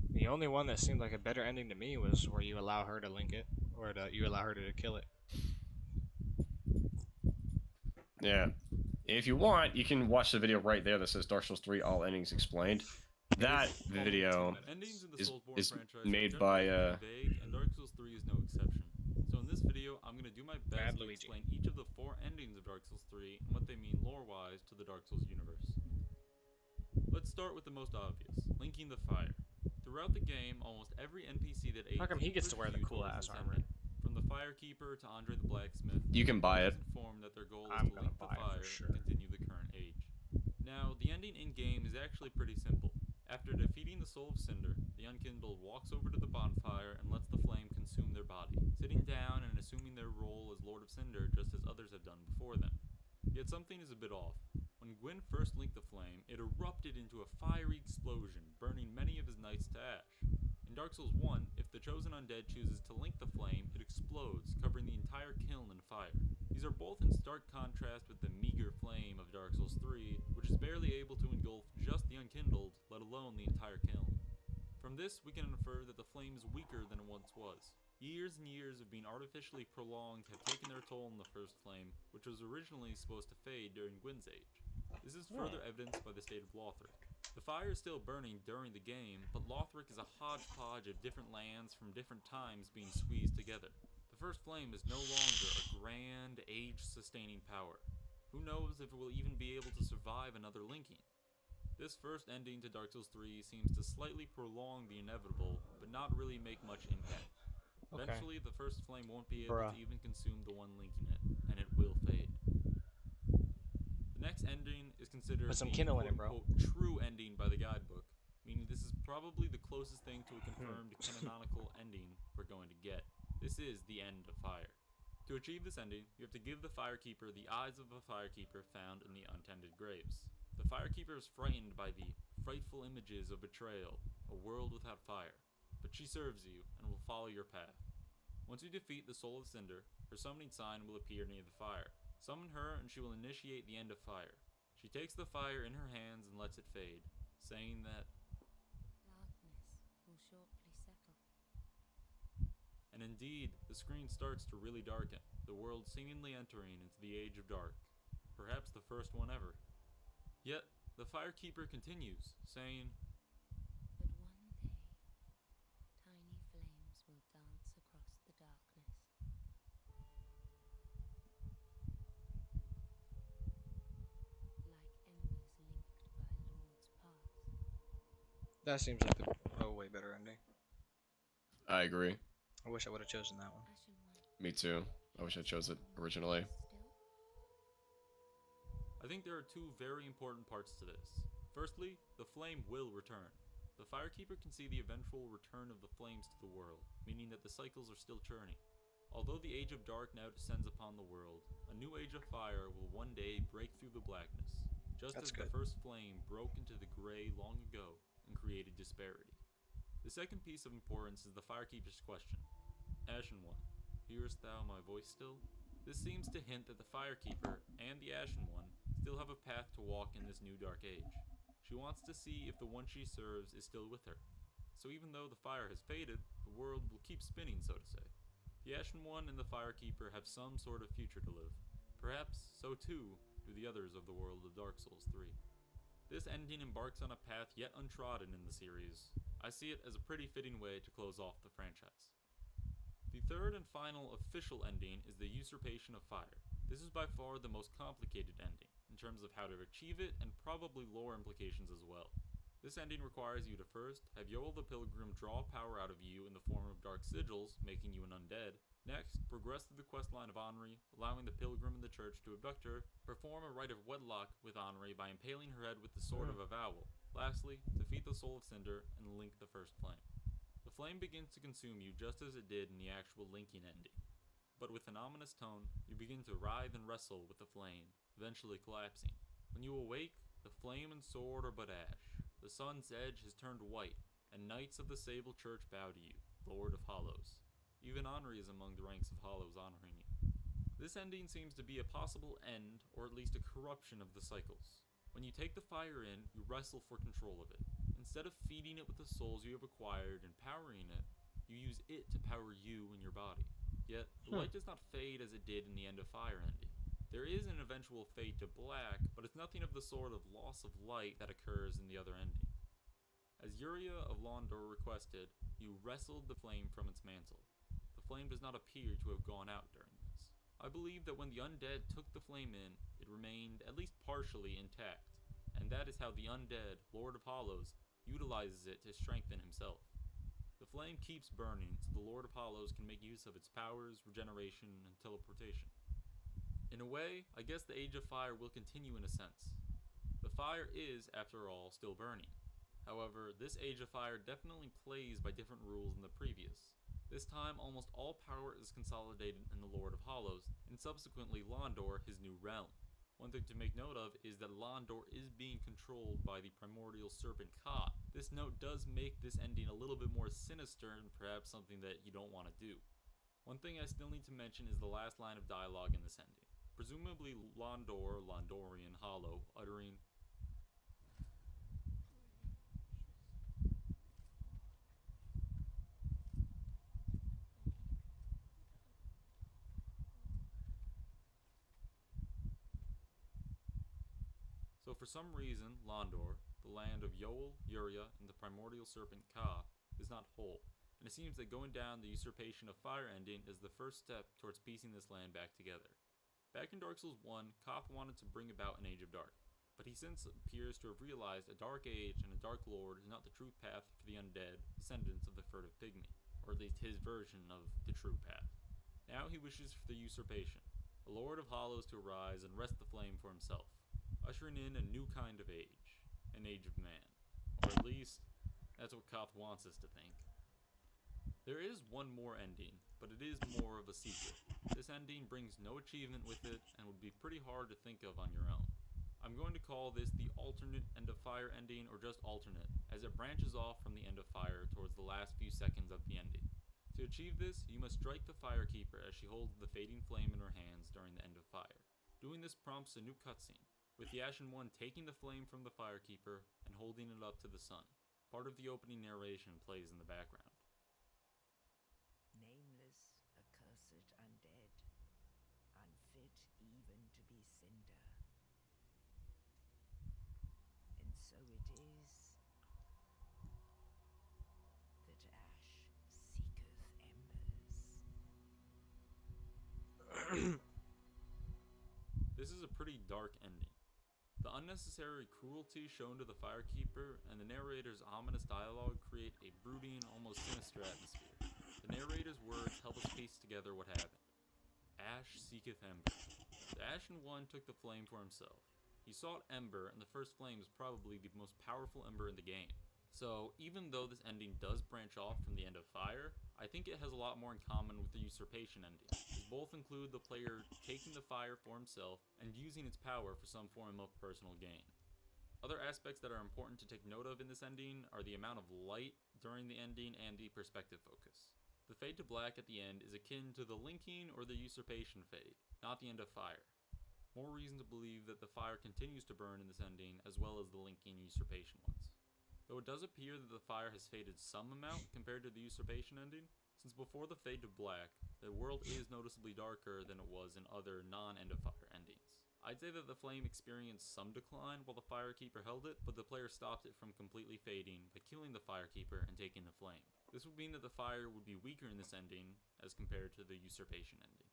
The only one that seemed like a better ending to me was where you allow her to link it, or you allow her to kill it. Yeah. If you want, you can watch the video right there that says Dark Souls 3 All Endings Explained. That video Endings in the is, Soulsborne is franchise made are by, generally pretty vague, and Dark Souls 3 is no exception. So in this video, I'm going to do my Mad best to Luigi. explain each of the 4 endings of Dark Souls 3 and what they mean lore-wise to the Dark Souls universe. Let's start with the most obvious, linking the fire. Throughout the game, almost every NPC that aids How come he gets to wear the you cool towards ass this armor? ending. From the Firekeeper to Andre the Blacksmith, You can buy it. everyone is informed that their goal is I'm to gonna link the buy it for fire sure. and continue the current age. Now, the ending in-game is actually pretty simple. After defeating the soul of Cinder, the Unkindled walks over to the bonfire and lets the flame consume their body, sitting down and assuming their role as Lord of Cinder just as others have done before them. Yet something is a bit off. When Gwyn first linked the flame, it erupted into a fiery explosion, burning many of his knights to ash. In Dark Souls 1, if the chosen undead chooses to link the flame, it explodes, covering the entire kiln in fire. These are both in stark contrast with the meager flame of Dark Souls 3, which is barely able to engulf just the Unkindled, let alone the entire kiln. From this, we can infer that the flame is weaker than it once was. Years and years of being artificially prolonged have taken their toll on the first flame, which was originally supposed to fade during Gwyn's age. This is further evidenced by the state of Lothric. The fire is still burning during the game, but Lothric is a hodgepodge of different lands from different times being squeezed together. The first flame is no longer a grand, age-sustaining power. Who knows if it will even be able to survive another linking? This first ending to Dark Souls 3 seems to slightly prolong the inevitable, but not really make much impact. Okay. Eventually, the first flame won't be able Bruh. to even consume the one linking it, and it will fade. The next ending is considered Put some the Kindle in it, bro. quote-unquote true ending by the guidebook, meaning this is probably the closest thing to a confirmed canonical ending we're going to get. This is the end of fire. To achieve this ending, you have to give the Firekeeper the eyes of a Firekeeper found in the untended graves. The Firekeeper is frightened by the frightful images of betrayal, a world without fire, but she serves you and will follow your path. Once you defeat the Soul of Cinder, her summoning sign will appear near the fire. Summon her and she will initiate the end of fire. She takes the fire in her hands and lets it fade, saying that, Darkness will shortly settle. and indeed, the screen starts to really darken, the world seemingly entering into the Age of Dark, perhaps the first one ever. Yet, the Firekeeper continues, saying, But one day, tiny flames will dance across the darkness. Like embers linked by lords past. That seems like a way better ending. I agree. I wish I would have chosen that one. Ashen one. Me too. I wish I chose it originally. Still? I think there are two very important parts to this. Firstly, the flame will return. The Firekeeper can see the eventual return of the flames to the world, meaning that the cycles are still churning. Although the Age of Dark now descends upon the world, a new Age of Fire will one day break through the blackness, just That's as good. the first flame broke into the gray long ago and created disparity. The second piece of importance is the Firekeeper's question. Ashen One, hearest thou my voice still? This seems to hint that the Firekeeper and the Ashen One still have a path to walk in this new dark age. She wants to see if the one she serves is still with her. So even though the fire has faded, the world will keep spinning, so to say. The Ashen One and the Firekeeper have some sort of future to live. Perhaps so too do the others of the world of Dark Souls 3. This ending embarks on a path yet untrodden in the series. I see it as a pretty fitting way to close off the franchise. The third and final official ending is the Usurpation of Fire. This is by far the most complicated ending, in terms of how to achieve it and probably lore implications as well. This ending requires you to first have Yoel the Pilgrim draw power out of you in the form of dark sigils, making you an undead. Next, progress through the questline of Henri, allowing the Pilgrim and the Church to abduct her, perform a rite of wedlock with Henri by impaling her head with the Sword of Avowal. Lastly, defeat the Soul of Cinder and link the first flame. The flame begins to consume you just as it did in the actual linking ending. But with an ominous tone, you begin to writhe and wrestle with the flame, eventually collapsing. When you awake, the flame and sword are but ash. The sun's edge has turned white, and knights of the Sable Church bow to you, Lord of Hollows. Even Henri is among the ranks of Hollows honoring you. This ending seems to be a possible end, or at least a corruption of the cycles. When you take the fire in, you wrestle for control of it. Instead of feeding it with the souls you have acquired and powering it, you use it to power you and your body. Yet, the light does not fade as it did in the End of Fire ending. There is an eventual fade to black, but it's nothing of the sort of loss of light that occurs in the other ending. As Yuria of Londor requested, you wrestled the flame from its mantle. The flame does not appear to have gone out during this. I believe that when the undead took the flame in, it remained at least partially intact, and that is how the undead, Lord of Hollows, utilizes it to strengthen himself. The flame keeps burning, so the Lord of Hollows can make use of its powers, regeneration, and teleportation. In a way, I guess the Age of Fire will continue in a sense. The fire is, after all, still burning. However, this Age of Fire definitely plays by different rules than the previous. This time, almost all power is consolidated in the Lord of Hollows, and subsequently Londor, his new realm. One thing to make note of is that Londor is being controlled by the primordial serpent Ka. This note does make this ending a little bit more sinister and perhaps something that you don't want to do. One thing I still need to mention is the last line of dialogue in this ending. Presumably Londor, Londorian Hollow, uttering, so for some reason, Londor, the land of Yoel, Yuria, and the primordial serpent Ka, is not whole, and it seems that going down the Usurpation of Fire ending is the first step towards piecing this land back together. Back in Dark Souls 1, Koth wanted to bring about an Age of Dark. but he since appears to have realized a dark age and a dark lord is not the true path for the undead descendants of the furtive pygmy, or at least his version of the true path. Now he wishes for the usurpation, a lord of hollows to arise and wrest the flame for himself, ushering in a new kind of age, an age of man. Or at least, that's what Koth wants us to think. There is one more ending, but it is more of a secret. This ending brings no achievement with it and would be pretty hard to think of on your own. I'm going to call this the alternate End of Fire ending, or just alternate, as it branches off from the End of Fire towards the last few seconds of the ending. To achieve this, you must strike the Firekeeper as she holds the fading flame in her hands during the End of Fire. Doing this prompts a new cutscene, with the Ashen One taking the flame from the Firekeeper and holding it up to the sun. Part of the opening narration plays in the background. Nameless, accursed undead, unfit even to be Cinder. And so it is that Ash seeketh embers. This is a pretty dark ending. The unnecessary cruelty shown to the Firekeeper and the narrator's ominous dialogue create a brooding, almost sinister atmosphere. The narrator's words help us piece together what happened. Ash seeketh Ember. The Ashen One took the flame for himself. He sought Ember, and the first flame is probably the most powerful Ember in the game. So, even though this ending does branch off from the End of Fire, I think it has a lot more in common with the Usurpation ending, as both include the player taking the fire for himself and using its power for some form of personal gain. Other aspects that are important to take note of in this ending are the amount of light during the ending and the perspective focus. The fade to black at the end is akin to the linking or the usurpation fade, not the End of Fire. More reason to believe that the fire continues to burn in this ending, as well as the linking and usurpation ones. Though it does appear that the fire has faded some amount compared to the usurpation ending, since before the fade to black, the world is noticeably darker than it was in other non-End of Fire endings. I'd say that the flame experienced some decline while the Firekeeper held it, but the player stopped it from completely fading by killing the Firekeeper and taking the flame. This would mean that the fire would be weaker in this ending as compared to the usurpation ending.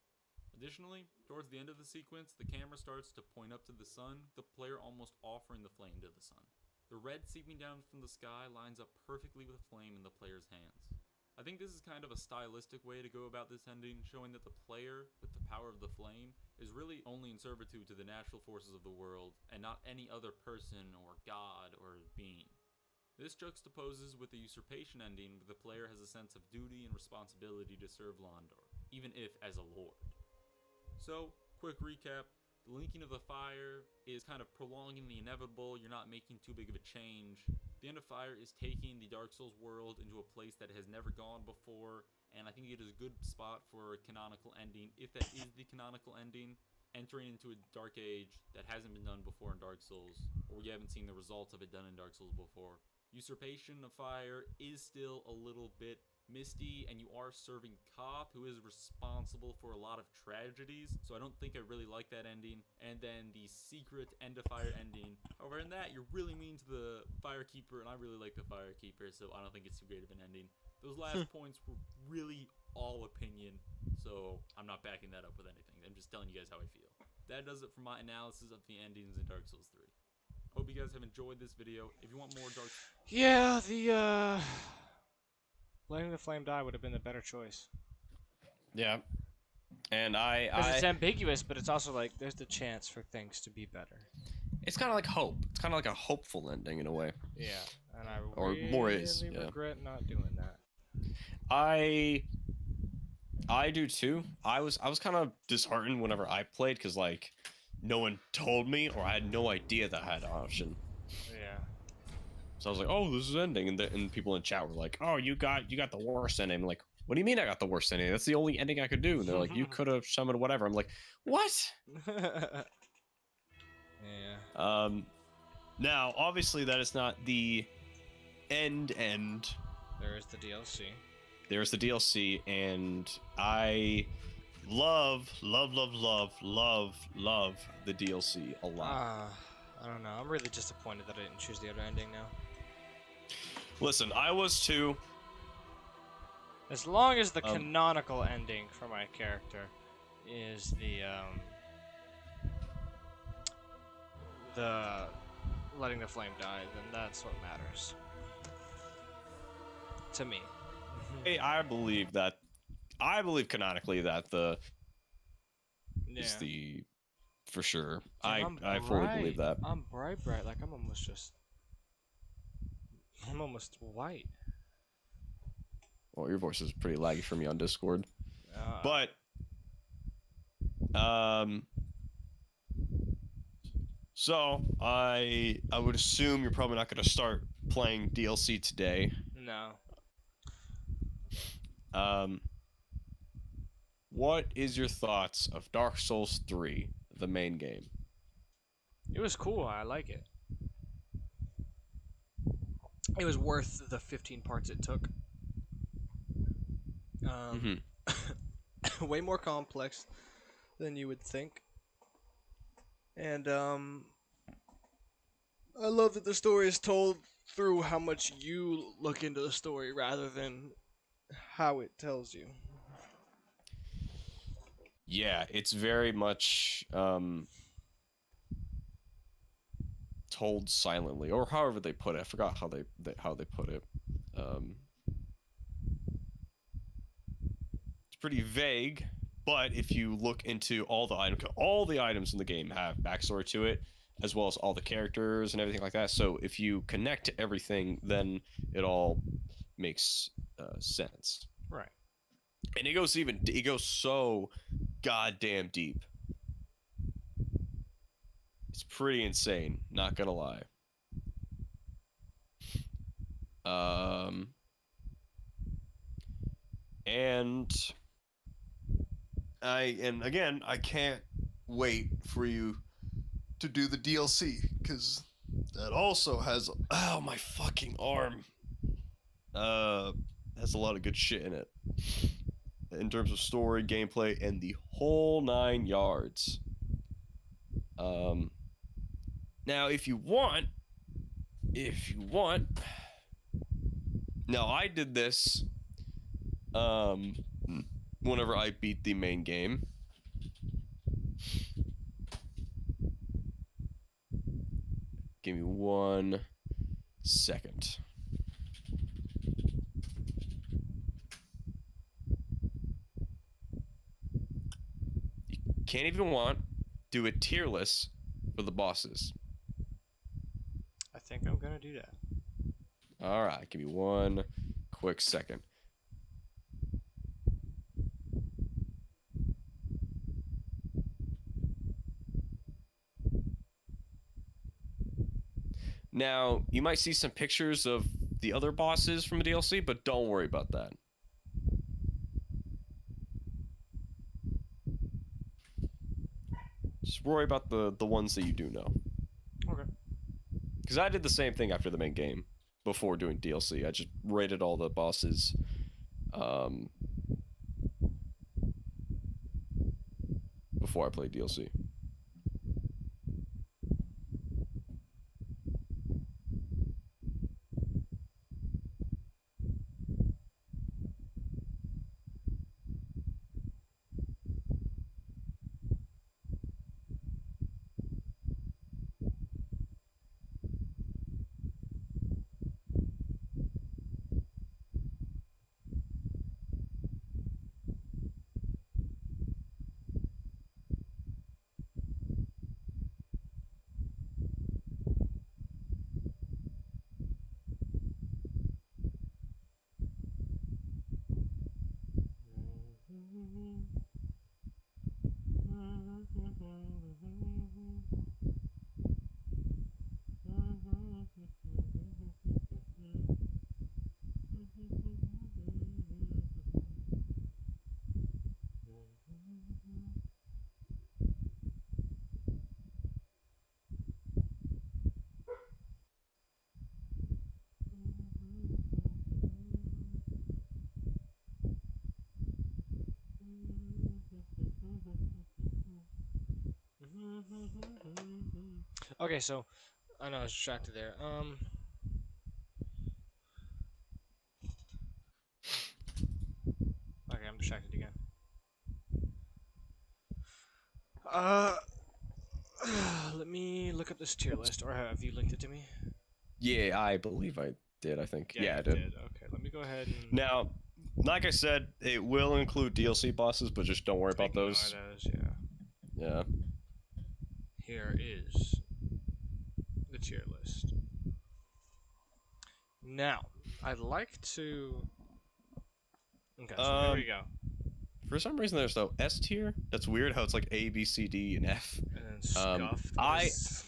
Additionally, towards the end of the sequence, the camera starts to point up to the sun, with the player almost offering the flame to the sun. The red seeping down from the sky lines up perfectly with the flame in the player's hands. I think this is kind of a stylistic way to go about this ending, showing that the player, with the power of the flame, is really only in servitude to the natural forces of the world, and not any other person or god or being. This juxtaposes with the usurpation ending, where the player has a sense of duty and responsibility to serve Londor, even if as a lord. So, quick recap. The linking of the fire is kind of prolonging the inevitable. You're not making too big of a change. The End of Fire is taking the Dark Souls world into a place that has never gone before, and I think it is a good spot for a canonical ending, if that is the canonical ending, entering into a Dark Age that hasn't been done before in Dark Souls, or we haven't seen the results of it done in Dark Souls before. Usurpation of Fire is still a little bit misty, and you are serving Koth, who is responsible for a lot of tragedies, so I don't think I really like that ending. And then the secret End of Fire ending, however, in that, you're really mean to the Firekeeper, and I really like the Firekeeper, so I don't think it's too great of an ending. Those last points were really all opinion, so I'm not backing that up with anything. I'm just telling you guys how I feel. That does it for my analysis of the endings in Dark Souls 3. Hope you guys have enjoyed this video. If you want more Dark... Yeah, the letting the flame die would have been the better choice. Yeah. And Because it's ambiguous, but it's also like there's the chance for things to be better. it's kind of like hope. It's kind of like a hopeful ending in a way. Yeah, and I Or really more is, yeah. regret not doing that. I do too. I was kind of disheartened whenever I played because like no one told me, or I had no idea that I had an option. Yeah. So I was like, "Oh, this is ending," and people in chat were like, "Oh, you got the worst ending." I'm like, "What do you mean I got the worst ending? That's the only ending I could do." And they're like, "You could have summoned whatever." I'm like, "What?" Yeah. Now, obviously, that is not the end. There is the DLC. There's the DLC, and I love the DLC a lot. I don't know. I'm really disappointed that I didn't choose the other ending now. Listen, I was too. As long as the canonical ending for my character is the the letting the flame die, then that's what matters. To me. I believe that. I believe canonically that the is Yeah. the for sure. Damn, I fully believe that. I'm bright. Like I'm almost white. Well, your voice is pretty laggy for me on Discord, Uh, but um. So I would assume you're probably not going to start playing DLC today. no. What is your thoughts of Dark Souls 3, the main game? It was cool. I like it. It was worth the 15 parts it took. Way more complex than you would think. And I love that the story is told through how much you look into the story rather than how it tells you. Yeah, it's very much told silently, or however they put it. I forgot how they put it. It's pretty vague, but if you look into all the items in the game have backstory to it, as well as all the characters and everything like that. So if you connect to everything, then it all makes sense. Right. And it goes so goddamn deep. It's pretty insane, not gonna lie. And again, I can't wait for you to do the DLC, because that also has my fucking arm. Has a lot of good shit in it. In terms of story, gameplay, and the whole 9 yards. Now if you want, now I did this, whenever I beat the main game. Give me 1 second. You can't even do it tier list for the bosses. I think I'm gonna do that. All right, give me 1 quick second. Now, you might see some pictures of the other bosses from the DLC, but don't worry about that. Just worry about the ones that you do know. Okay. Because I did the same thing after the main game, before doing DLC. I just rated all the bosses, before I played DLC. Okay, so I know I was distracted there. Okay, I'm distracted again. Uh, let me look look at this tier list, or have you linked it to me? Yeah, I believe I did. I think. Yeah, I you did. Okay, let me go ahead and Now, like I said, it will include DLC bosses, but just don't worry about ignore those. those. Yeah. Yeah. Here is the tier list. Now, I'd like to. Okay, so here we go. For some reason, there's no S tier. That's weird. How it's like A, B, C, D, and F. And then scuffed.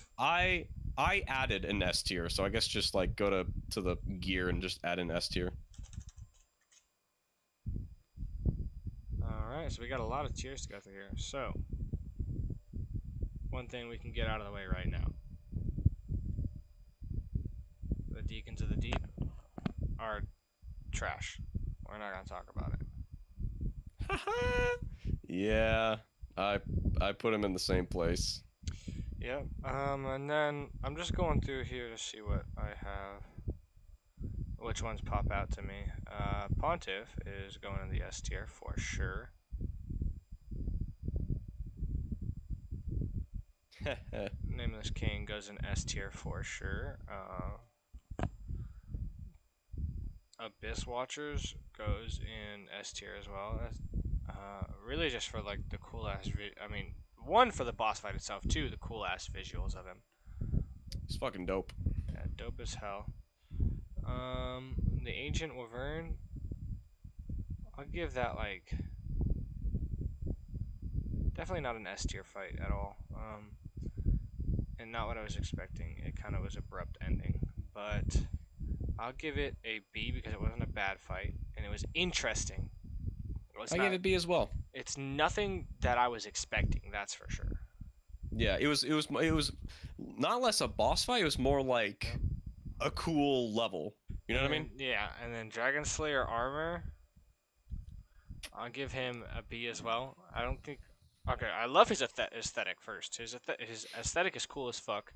I added an S tier, so I guess just like go to the gear and just add an S tier. Alright, so we got a lot of tiers to go through here. So, one thing we can get out of the way right now. The Deacons of the Deep are trash. We're not going to talk about it. Yeah, I put him in the same place. Yep. And then I'm just going through here to see what I have. Which ones pop out to me. Pontiff is going in the S tier for sure. Nameless King goes in S tier for sure. Abyss Watchers goes in S tier as well. That's, really just for like the cool ass. I mean, one for the boss fight itself. Two, the cool ass visuals of him. It's fucking dope. Yeah, dope as hell. The Ancient Wyvern. I'll give that like definitely not an S tier fight at all. And not what I was expecting. It kind of was abrupt ending, but I'll give it a B because it wasn't a bad fight and it was interesting. I gave it B as well. It's nothing that I was expecting, that's for sure. Yeah, it was not less a boss fight. It was more like a cool level. You know what I mean? Yeah, and then Dragon Slayer Armor. I'll give him a B as well. I don't think. Okay, I love his aesthetic first. His aesthetic is cool as fuck.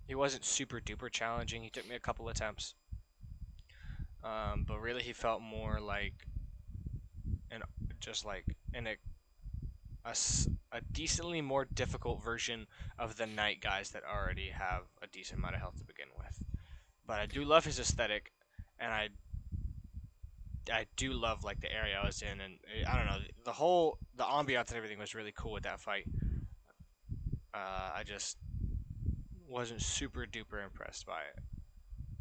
He wasn't super duper challenging. He took me a couple attempts. But really, he felt more like a decently more difficult version of the Knight guys that already have a decent amount of health to begin with. But I do love his aesthetic, and I do love like the area I was in, and I don't know, the ambiance and everything was really cool with that fight. I just wasn't super duper impressed by it.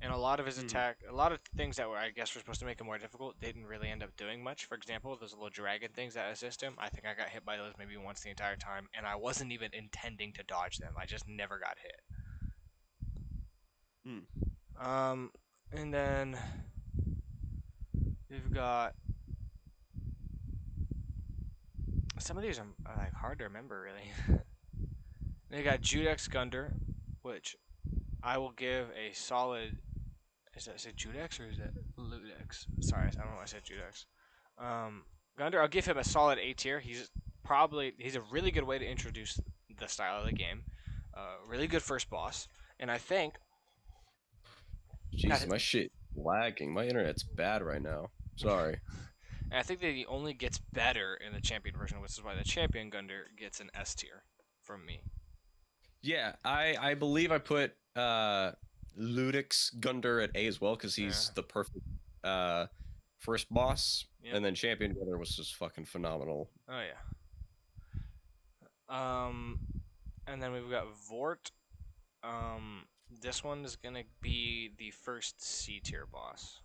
And a lot of his attack, a lot of things that were, I guess, were supposed to make him more difficult, didn't really end up doing much. For example, those little dragon things that assist him, I think I got hit by those maybe once the entire time, and I wasn't even intending to dodge them. I just never got hit. And then we've got some of these are like hard to remember, really. They got Judex Gunder, which I will give a solid. Is it Judex or is it Ludex? Sorry, I don't know why I said Judex. Gunder, I'll give him a solid A tier. He's a really good way to introduce the style of the game. Really good first boss, and I think. Jesus, my shit lagging. My internet's bad right now. Sorry. And I think that he only gets better in the champion version, which is why the champion Gunder gets an S tier from me. Yeah, I believe I put Ludix Gunder at A as well because he's the perfect first boss, and then Champion Gunder was just fucking phenomenal. Oh yeah. And then we've got Vort. This one is gonna be the first C tier boss.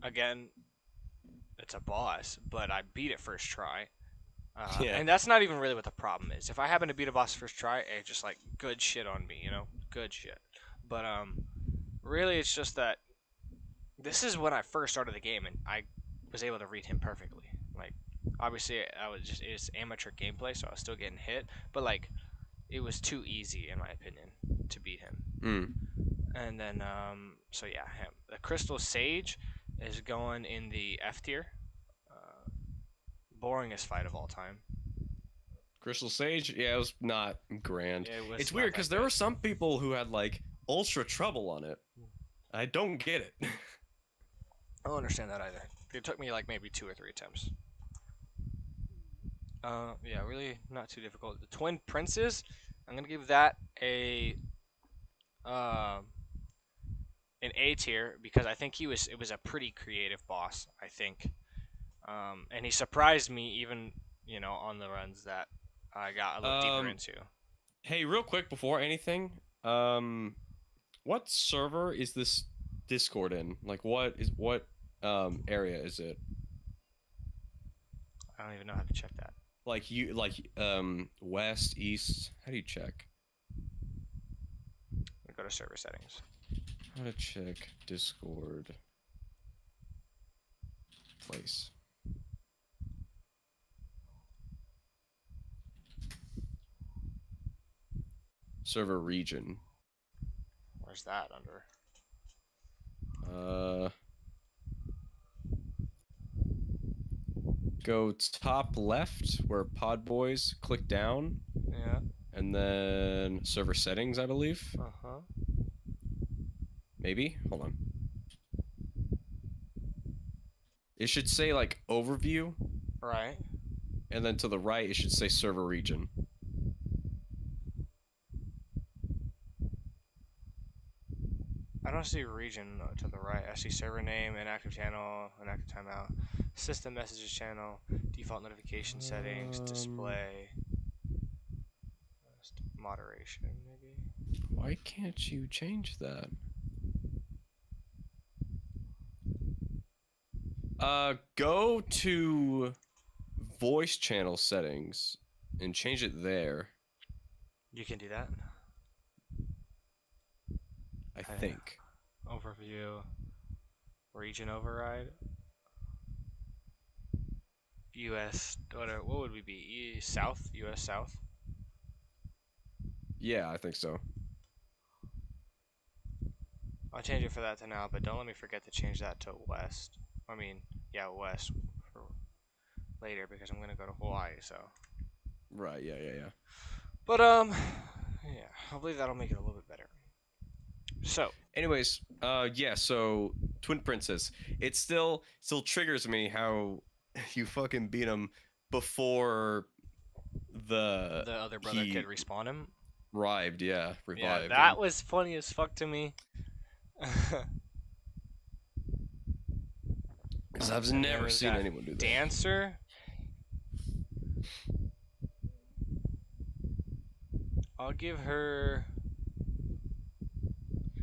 Again, it's a boss, but I beat it first try. And that's not even really what the problem is. If I happen to beat a boss first try, it's just like good shit on me, you know, good shit. But really, it's just that this is when I first started the game, and I was able to read him perfectly. Like, obviously, it's amateur gameplay, so I was still getting hit, but like, it was too easy in my opinion to beat him. And then so yeah, him. The Crystal Sage is going in the F tier. Boringest fight of all time. Crystal Sage, yeah, it was not grand. It's weird because there good. were some people who had like ultra trouble on it. I don't get it. I don't understand that either. It took me like maybe 2 or 3 attempts. Yeah, really not too difficult. The Twin Princes, I'm gonna give that um an A tier because I think it was a pretty creative boss. I think, and he surprised me even on the runs that I got a little deeper Um, into. hey, real quick before anything, what server is this Discord in? Like, what area is it? I don't even know how to check that. West, east. How do you check? We go to server settings. How to check Discord place? Server region. Where's that under? Go top left where Pod Boys. Click down, Yeah. and then server settings, I believe. Uh huh. Maybe. Hold on. It should say like overview, Right. and then to the right it should say server region. I don't see region to the right. I see server name, inactive channel, inactive timeout, system messages channel, default notification settings, display, moderation, maybe. Why can't you change that? Go to voice channel settings and change it there. You can do that. I Okay. think. Overview, region override, U.S. What would we be? South, U.S. South. Yeah, I think so. I'll change it for that to now, but don't let me forget to change that to West. I mean, yeah, West for later because I'm gonna go to Hawaii. So, Right. Yeah. but yeah, hopefully that'll make it a little bit better. So, Anyways, yeah. So Twin Princess. It still triggers me how you fucking beat him before the the other brother he could respawn him. revived. Yeah, Yeah, revived. that was funny as fuck to me. Because I've And then never we've seen got anyone do that. Dancer. I'll give her.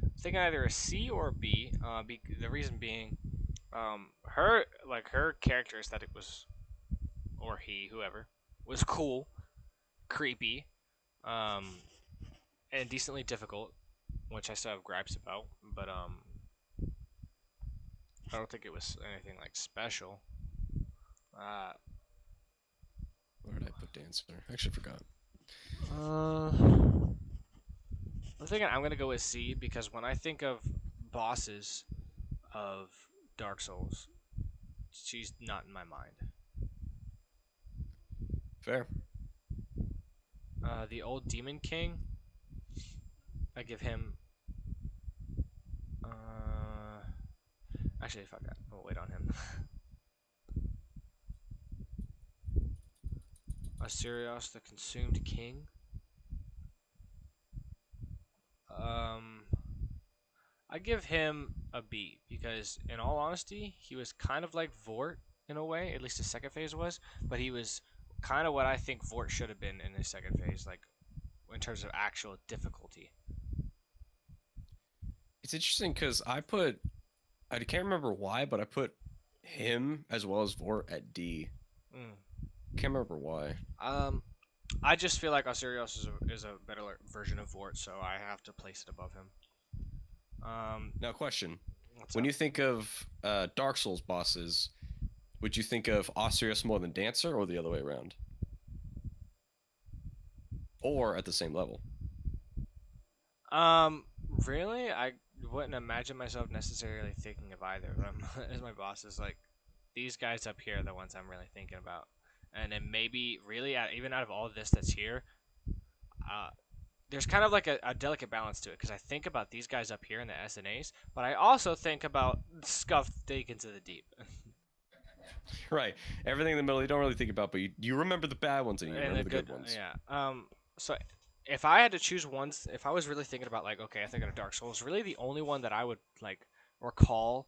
I'm thinking either a C or a B. The reason being, her character aesthetic was, or he, whoever, was cool, creepy, um, and decently difficult, which I still have gripes about. But I don't think it was anything like special. Where did I put Dancer? I actually forgot. I'm thinking I'm gonna go with C because when I think of bosses of Dark Souls, she's not in my mind. Fair. The old Demon King, I give him. Actually, fuck that. We'll wait on him. Asterios, the Consumed King. I give him a B because, in all honesty, he was kind of like Vort in a way. At least his second phase was, but he was kind of what I think Vort should have been in his second phase, like in terms of actual difficulty. It's interesting because I can't remember why, but I put him as well as Vort at D. Mm. Can't remember why. I just feel like Asterios is a better version of Vort, so I have to place it above him. Now, question: What's when up? you think of Dark Souls bosses, would you think of Osirius more than Dancer, or the other way around, or at the same level? Really, I wouldn't imagine myself necessarily thinking of either of them as my bosses. Like these guys up here are the ones I'm really thinking about, and then maybe really even out of all of this that's here, there's kind of like a delicate balance to it because I think about these guys up here in the SNAs, but I also think about scuffed Deacons of the Deep. Right. Everything in the middle you don't really think about, but you remember the bad ones and you remember the good ones. Yeah. So if I had to choose ones, if I was really thinking about like, okay, I think of Dark Souls, really the only one that I would like recall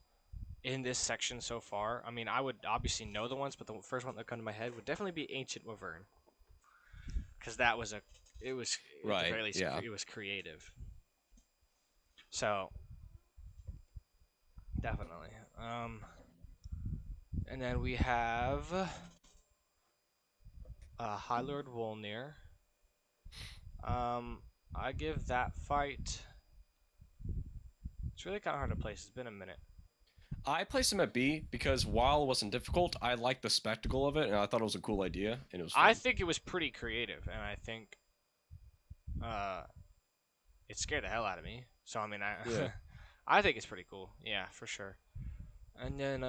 in this section so far. I mean, I would obviously know the ones, but the first one that come to my head would definitely be Ancient Wyvern, because that was it was at the Right, very least, yeah. it was creative. So definitely. And then we have High Lord Wolnir. I give that fight. It's really kind of hard to place. It's been a minute. I placed him at B because while it wasn't difficult, I liked the spectacle of it, and I thought it was a cool idea, and it was fun. I think it was pretty creative, and I think it scared the hell out of me. So I mean, Yeah. I think it's pretty cool. Yeah, for sure. And then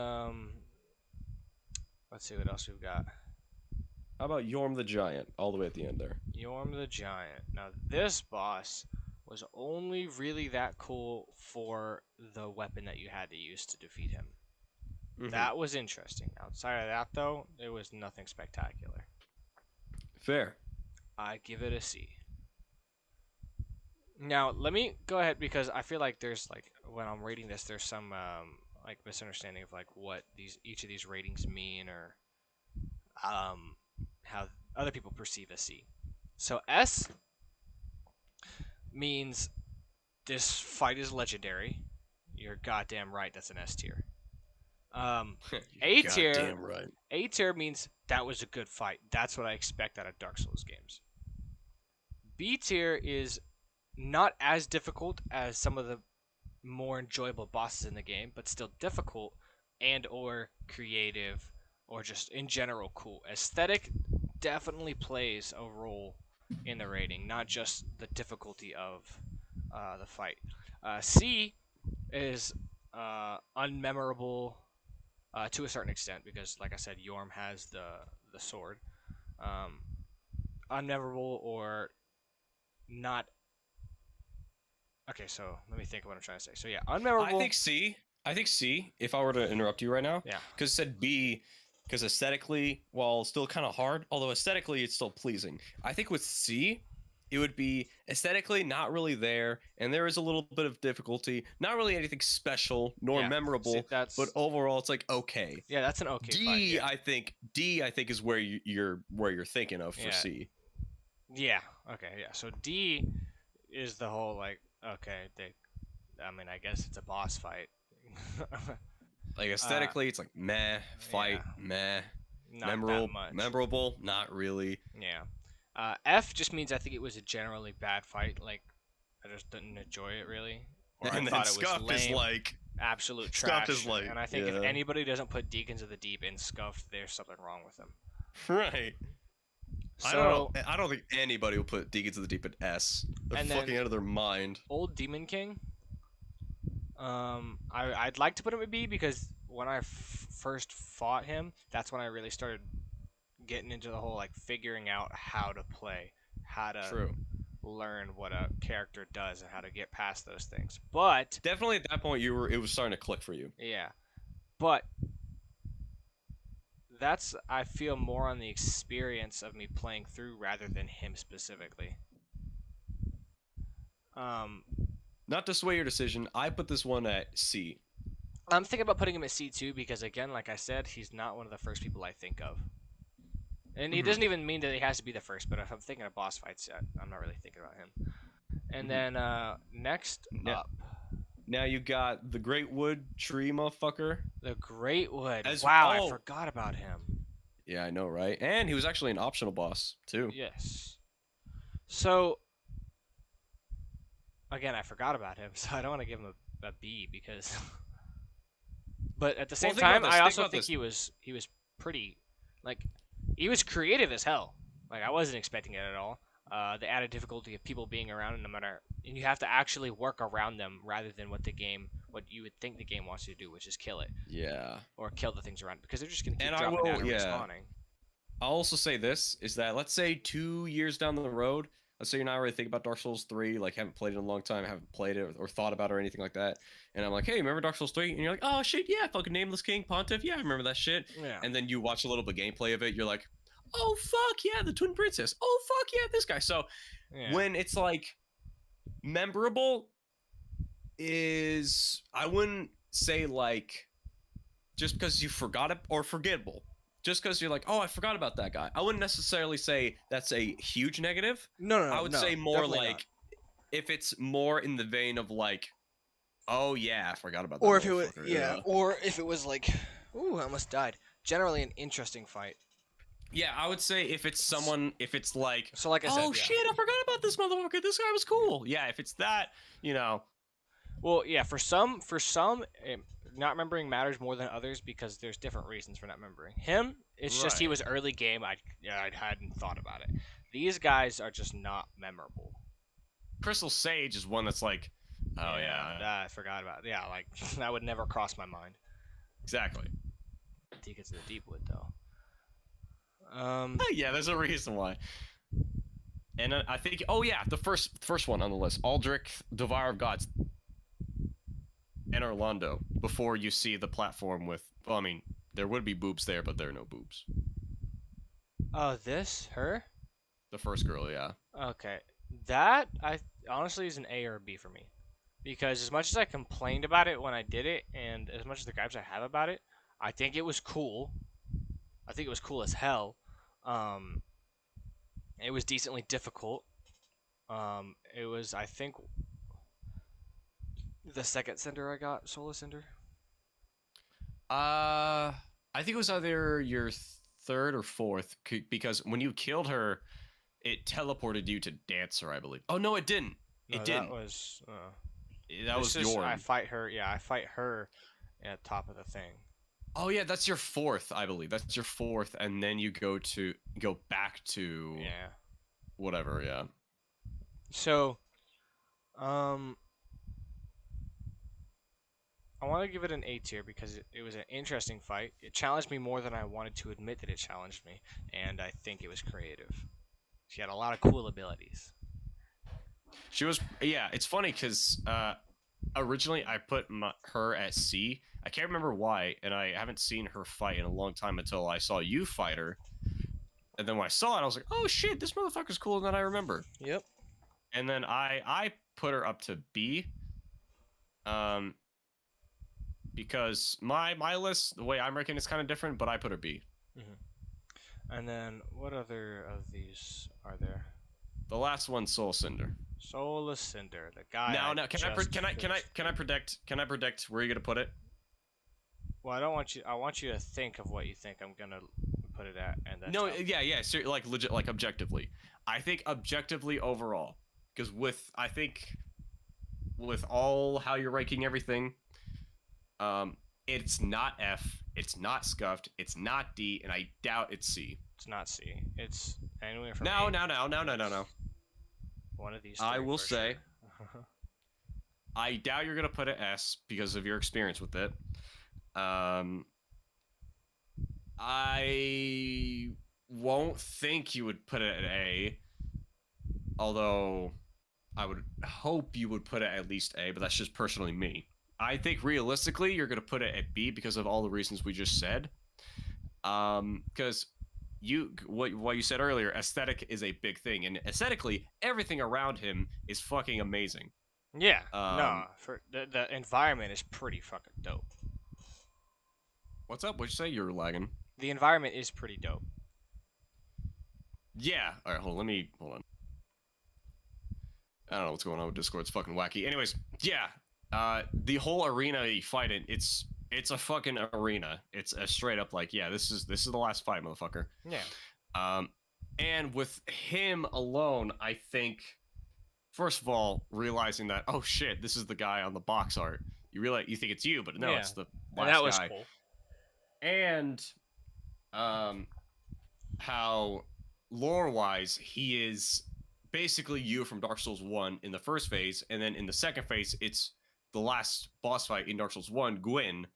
let's see what else we've got. How about Yorm the Giant, all the way at the end there? Yorm the Giant. Now this boss was only really that cool for the weapon that you had to use to defeat him. Mhm. That was interesting. Outside of that, though, it was nothing spectacular. Fair. I give it a C. Now, let me go ahead because I feel like there's like when I'm rating this, there's some like misunderstanding of like what each of these ratings mean or how other people perceive a C. So S means this fight is legendary. You're goddamn right. That's an S tier. A tier. Goddamn right. A tier means that was a good fight. That's what I expect out of Dark Souls games. B tier is not as difficult as some of the more enjoyable bosses in the game, but still difficult and or creative or just in general cool. Aesthetic definitely plays a role in the rating, not just the difficulty of the fight. C is unmemorable to a certain extent because, like I said, Yorm has the sword. Unmemorable or not. Okay, so let me think of what I'm trying to say. So yeah, unmemorable. I think C, if I were to interrupt you right now. Yeah. Because it said B, because aesthetically, while still kind of hard, although aesthetically it's still pleasing. I think with C, it would be aesthetically not really there, and there is a little bit of difficulty. Not really anything special nor Yeah, memorable, see, that's- but overall it's like okay. Yeah, that's an okay fight. D, Yeah. I think is where you're thinking of for Yeah. C. Yeah. Okay. Yeah. So D is the whole like okay I mean I guess it's a boss fight. Like aesthetically, it's like meh, fight, yeah. meh, Not memorable, that much. memorable, not really. Yeah. F just means I think it was a generally bad fight. Like I just didn't enjoy it really, or And I then thought it Scuffed was lame. is like, Absolute Scuffed trash. is like, and I think if yeah. anybody doesn't put Deacons of the Deep in Scuffed, there's something wrong with them. right. So, I don't know. I don't think anybody will put Deacons of the Deep at S. They're And fucking then- out of their mind. Old Demon King. I'd like to put him at B because when I first fought him, that's when I really started getting into the whole like figuring out how to play, how to True. learn what a character does and how to get past those things. But Definitely at that point, it was starting to click for you. yeah, but that's I feel more on the experience of me playing through rather than him specifically. Not to sway your decision, I put this one at C. I'm thinking about putting him at C2 because, again, like I said, he's not one of the first people I think of. And he doesn't even mean that he has to be the first, but if I'm thinking of boss fights, I'm not really thinking about him. And then next up, Now you got the Great Wood Tree motherfucker. the Great Wood. As- Wow, I oh. forgot about him. Yeah, I know, right? And he was actually an optional boss, too. Yes. So, again, I forgot about him, so I don't want to give him a B because... But at the same think about time, this, I think also about think this. he was pretty, like, he was creative as hell. Like, I wasn't expecting it at all. The added difficulty of people being around, and no matter, and you have to actually work around them rather than what you would think the game wants you to do, which is kill it Yeah. or kill the things around, because they're just gonna keep And I dropping will- down and yeah. respawning. I'll also say this, is that let's say 2 years down the road, let's say you're not really thinking about Dark Souls 3, like haven't played it in a long time, haven't played it or thought about it or anything like that, and I'm like, hey, remember Dark Souls 3? And you're like, oh shit, yeah, fucking Nameless King, Pontiff, yeah, I remember that shit. Yeah. And then you watch a little bit of gameplay of it, you're like, oh fuck yeah, the Twin Princess. Oh fuck yeah, this guy. So Yeah. when it's like memorable is, I wouldn't say like just because you forgot it, or forgettable. Just because you're like, oh, I forgot about that guy. I wouldn't necessarily say that's a huge negative. No, I would say more like if it's more in the vein of like, oh yeah, I forgot about that. Or if it was, motherfucker, or if it was like, ooh, I almost died. Generally, an interesting fight. Yeah, I would say if it's someone, if it's like, So, like I said, oh yeah. shit, I forgot about this motherfucker. This guy was cool. Yeah, if it's that, you know. Well, yeah, for some, not remembering matters more than others because there's different reasons for not remembering. Him, it's just he Right. was early game. I hadn't thought about it. These guys are just not memorable. Crystal Sage is one that's like, oh yeah, I forgot about it. Yeah, like that would never cross my mind. exactly. Until you get to the deep wood, though. Yeah, there's a reason why. And I think, oh yeah, the first one on the list, Aldrich, Devourer of Gods, and Orlando. Before you see the platform with, well, I mean, there would be boobs there, but there are no boobs. Oh, her? The first girl, yeah. Okay, that I honestly is an A or a B for me, because as much as I complained about it when I did it, and as much as the gripes I have about it, I think it was cool. I think it was cool as hell. It was decently difficult. It was, I think, the second Cinder I got, Solar Cinder. I think it was either your third or fourth, because when you killed her, it teleported you to Dancer, I believe. Oh no, it didn't. No, It didn't. That was. That was your. I fight her. Yeah, I fight her at the top of the thing. Oh yeah, that's your fourth, I believe. That's your fourth, and then you go back to Yeah. whatever. Yeah. So, I want to give it an A tier because it was an interesting fight. It challenged me more than I wanted to admit that it challenged me, and I think it was creative. She had a lot of cool abilities. She was, yeah. It's funny because originally I put her at C. I can't remember why, and I haven't seen her fight in a long time until I saw you fight her. And then when I saw it, I was like, "Oh shit, this motherfucker's cooler than I remember." Yep. And then I put her up to B. Because my list, the way I'm ranking, is kind of different, but I put her B. And then what other of these are there? The last one, Soul Cinder. Solar Cinder, the guy. Now, can I finished. predict where you're gonna put it? Well, I don't want you. I want you to think of what you think I'm gonna put it at, and then. No, yeah. So, like legit, like objectively. I think objectively overall, because I think with all how you're ranking everything, it's not F, it's not scuffed, it's not D, and I doubt it's C. It's not C. It's anywhere from. No. One of these. I three will for say, sure. I doubt you're gonna put it S because of your experience with it. I won't think you would put it at A, although I would hope you would put it at least A, but that's just personally me. I think realistically you're going to put it at B because of all the reasons we just said. Because what you said earlier, aesthetic is a big thing, and aesthetically everything around him is fucking amazing. Yeah. No. For the environment is pretty fucking dope. What's up? What'd you say? You're lagging. The environment is pretty dope. Yeah. All right. Hold on. I don't know what's going on with Discord. It's fucking wacky. Anyways, yeah. The whole arena you fight in, it's a fucking arena. It's a straight up like, yeah, this is the last fight, motherfucker. Yeah. And with him alone, I think, first of all, realizing that, oh shit, this is the guy on the box art. You think it's you, but no, Yeah. it's the last And that was guy. cool. And how lore-wise he is basically you from Dark Souls 1 in the first phase, and then in the second phase it's the last boss fight in Dark Souls 1, Gwyn.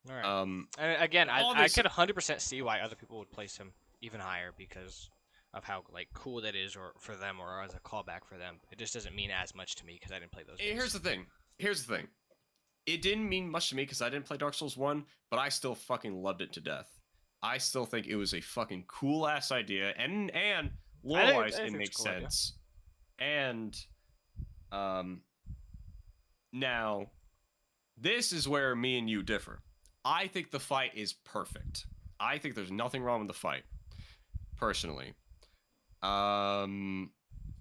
All right. And again, I obviously- could 100% see why other people would place him even higher because of how like cool that is, or for them, or as a callback for them. It just doesn't mean as much to me because I didn't play those games. Here's the thing. Here's the thing. It didn't mean much to me because I didn't play Dark Souls 1, but I still fucking loved it to death. I still think it was a fucking cool ass idea, and lore wise I it think makes it's a cool idea. sense. And now this is where me and you differ. I think the fight is perfect. I think there's nothing wrong with the fight, personally. I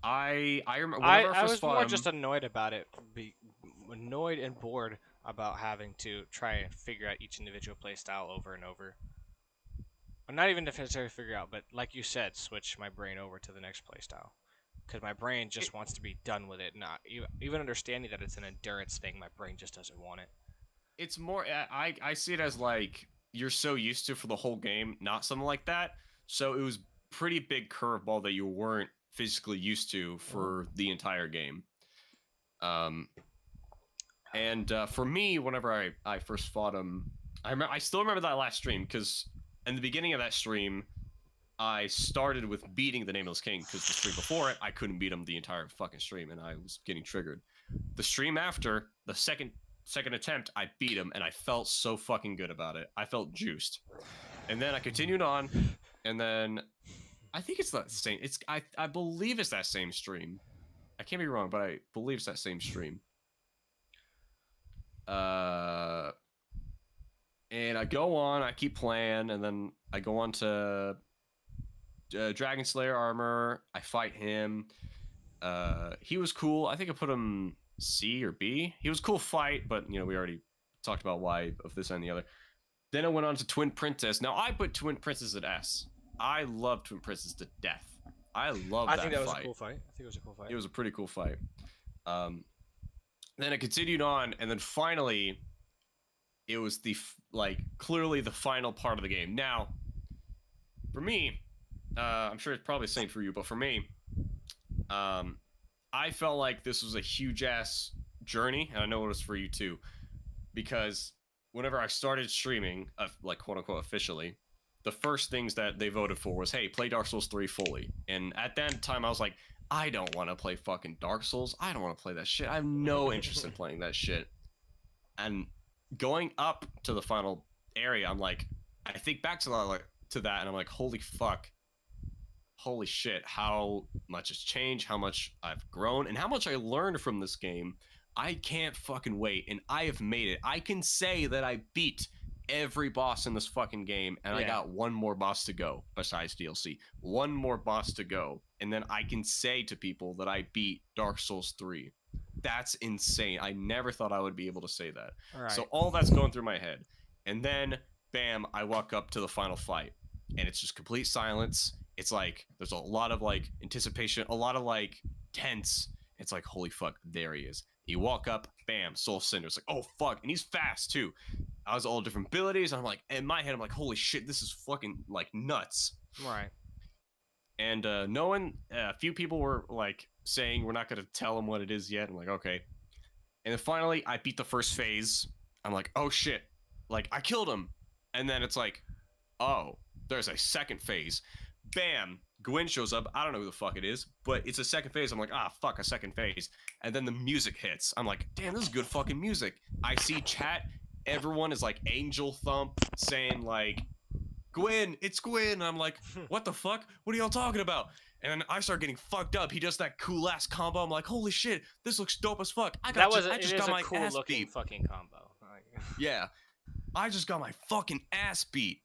remember whenever I I first was fought more him, just annoyed about it, annoyed and bored about having to try and figure out each individual playstyle over and over. Or not even necessarily figure out, but like you said, switch my brain over to the next playstyle. Because my brain just wants to be done with it. Not even understanding that it's an endurance thing, my brain just doesn't want it. it's more I see it as like you're so used to for the whole game, not something like that. So it was pretty big curveball that you weren't physically used to for the entire game. Um, and for me, whenever I first fought him, I still remember that last stream because in the beginning of that stream, I started with beating the Nameless King because the stream before it, I couldn't beat him the entire fucking stream, and I was getting triggered. The stream after, the second attempt, I beat him, and I felt so fucking good about it. I felt juiced. And then I continued on, and then I think it's that same. I believe it's that same stream. I can't be wrong, but I believe it's that same stream. And I go on, I keep playing, and then I go on to Dragon Slayer armor. I fight him. He was cool. I think I put him C or B. He was a cool fight, but we already talked about why of this and the other. Then I went on to Twin Princess. Now I put Twin Princess at S. I love Twin Princess to death. I love that fight. I think that was a cool fight. I think it was a cool fight. It was a pretty cool fight. Then it continued on, and then finally, it was clearly the final part of the game. Now, for me, I'm sure it's probably the same for you, but for me, I felt like this was a huge ass journey, and I know it was for you too, because whenever I started streaming, like quote unquote officially, the first things that they voted for was, hey, play Dark Souls 3 fully. And at that time, I was like, I don't want to play fucking Dark Souls. I don't want to play that shit. I have no interest in playing that shit. And going up to the final area, I'm like, I think back to that, and I'm like, holy fuck. Holy shit, how much has changed, how much I've grown, and how much I learned from this game. I can't fucking wait, and I have made it. I can say that I beat every boss in this fucking game, and I got one more boss to go, besides DLC. One more boss to go, and then I can say to people that I beat Dark Souls 3. That's insane. I never thought I would be able to say that. Right. So all that's going through my head. And then, bam, I walk up to the final fight, and it's just complete silence. It's like there's a lot of like anticipation, a lot of like tense. It's like, holy fuck, there he is. You walk up, bam, Soul Cinder. It's like, oh fuck, and he's fast too. I was all different abilities. And I'm like, in my head, I'm like, holy shit, this is fucking like nuts. Right. And a few people were like saying we're not gonna tell him what it is yet. I'm like, okay. And then finally, I beat the first phase. I'm like, oh shit, like I killed him. And then it's like, oh, there's a second phase. Bam, Gwen shows up. I don't know who the fuck it is, but it's a second phase. I'm like, fuck, a second phase. And then the music hits. I'm like, damn, this is good fucking music. I see chat. Everyone is like angel thump saying like, Gwen, it's Gwen. And I'm like, what the fuck? What are y'all talking about? And then I start getting fucked up. He does that cool ass combo. I'm like, holy shit, this looks dope as fuck. I just got my cool ass looking beat. fucking combo. Yeah, I just got my fucking ass beat.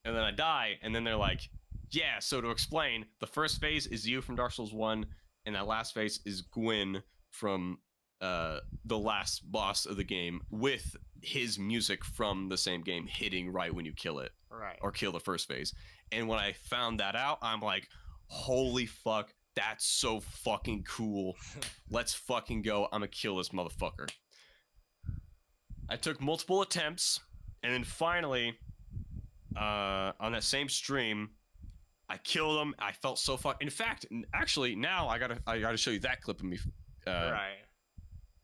And then I die, and then they're like, yeah, so to explain, the first phase is you from Dark Souls 1, and that last phase is Gwen from the last boss of the game, with his music from the same game hitting right when you kill it. Right. Or kill the first phase. And when I found that out, I'm like, holy fuck, that's so fucking cool. Let's fucking go. I'm gonna kill this motherfucker. I took multiple attempts, and then finally, on that same stream, I killed him. I felt so in fact, actually, now I gotta show you that clip of me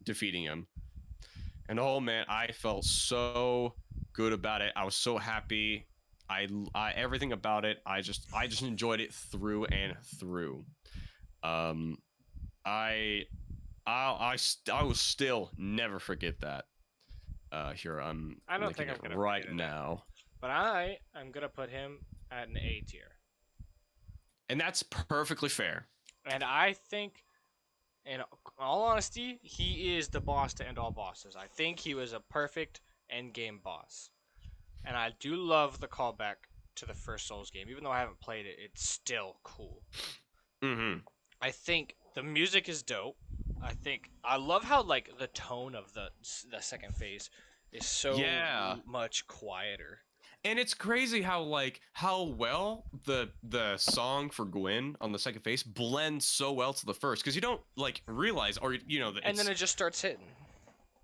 defeating him. And oh man, I felt so good about it. I was so happy. Everything about it, I just enjoyed it through and through. Um, I will still never forget that. Here I'm I don't linking think it I'm gonna right forget it. now, But I am gonna put him at an A tier. and that's perfectly fair. And I think, in all honesty, he is the boss to end all bosses. I think he was a perfect end game boss. And I do love the callback to the first Souls game. Even though I haven't played it, it's still cool. Mm-hmm. I think the music is dope. I love how like the tone of the second phase is so Yeah. much quieter. And it's crazy how well the song for Gwen on the second face blends so well to the first, because you don't like realize, or that And then it just starts hitting.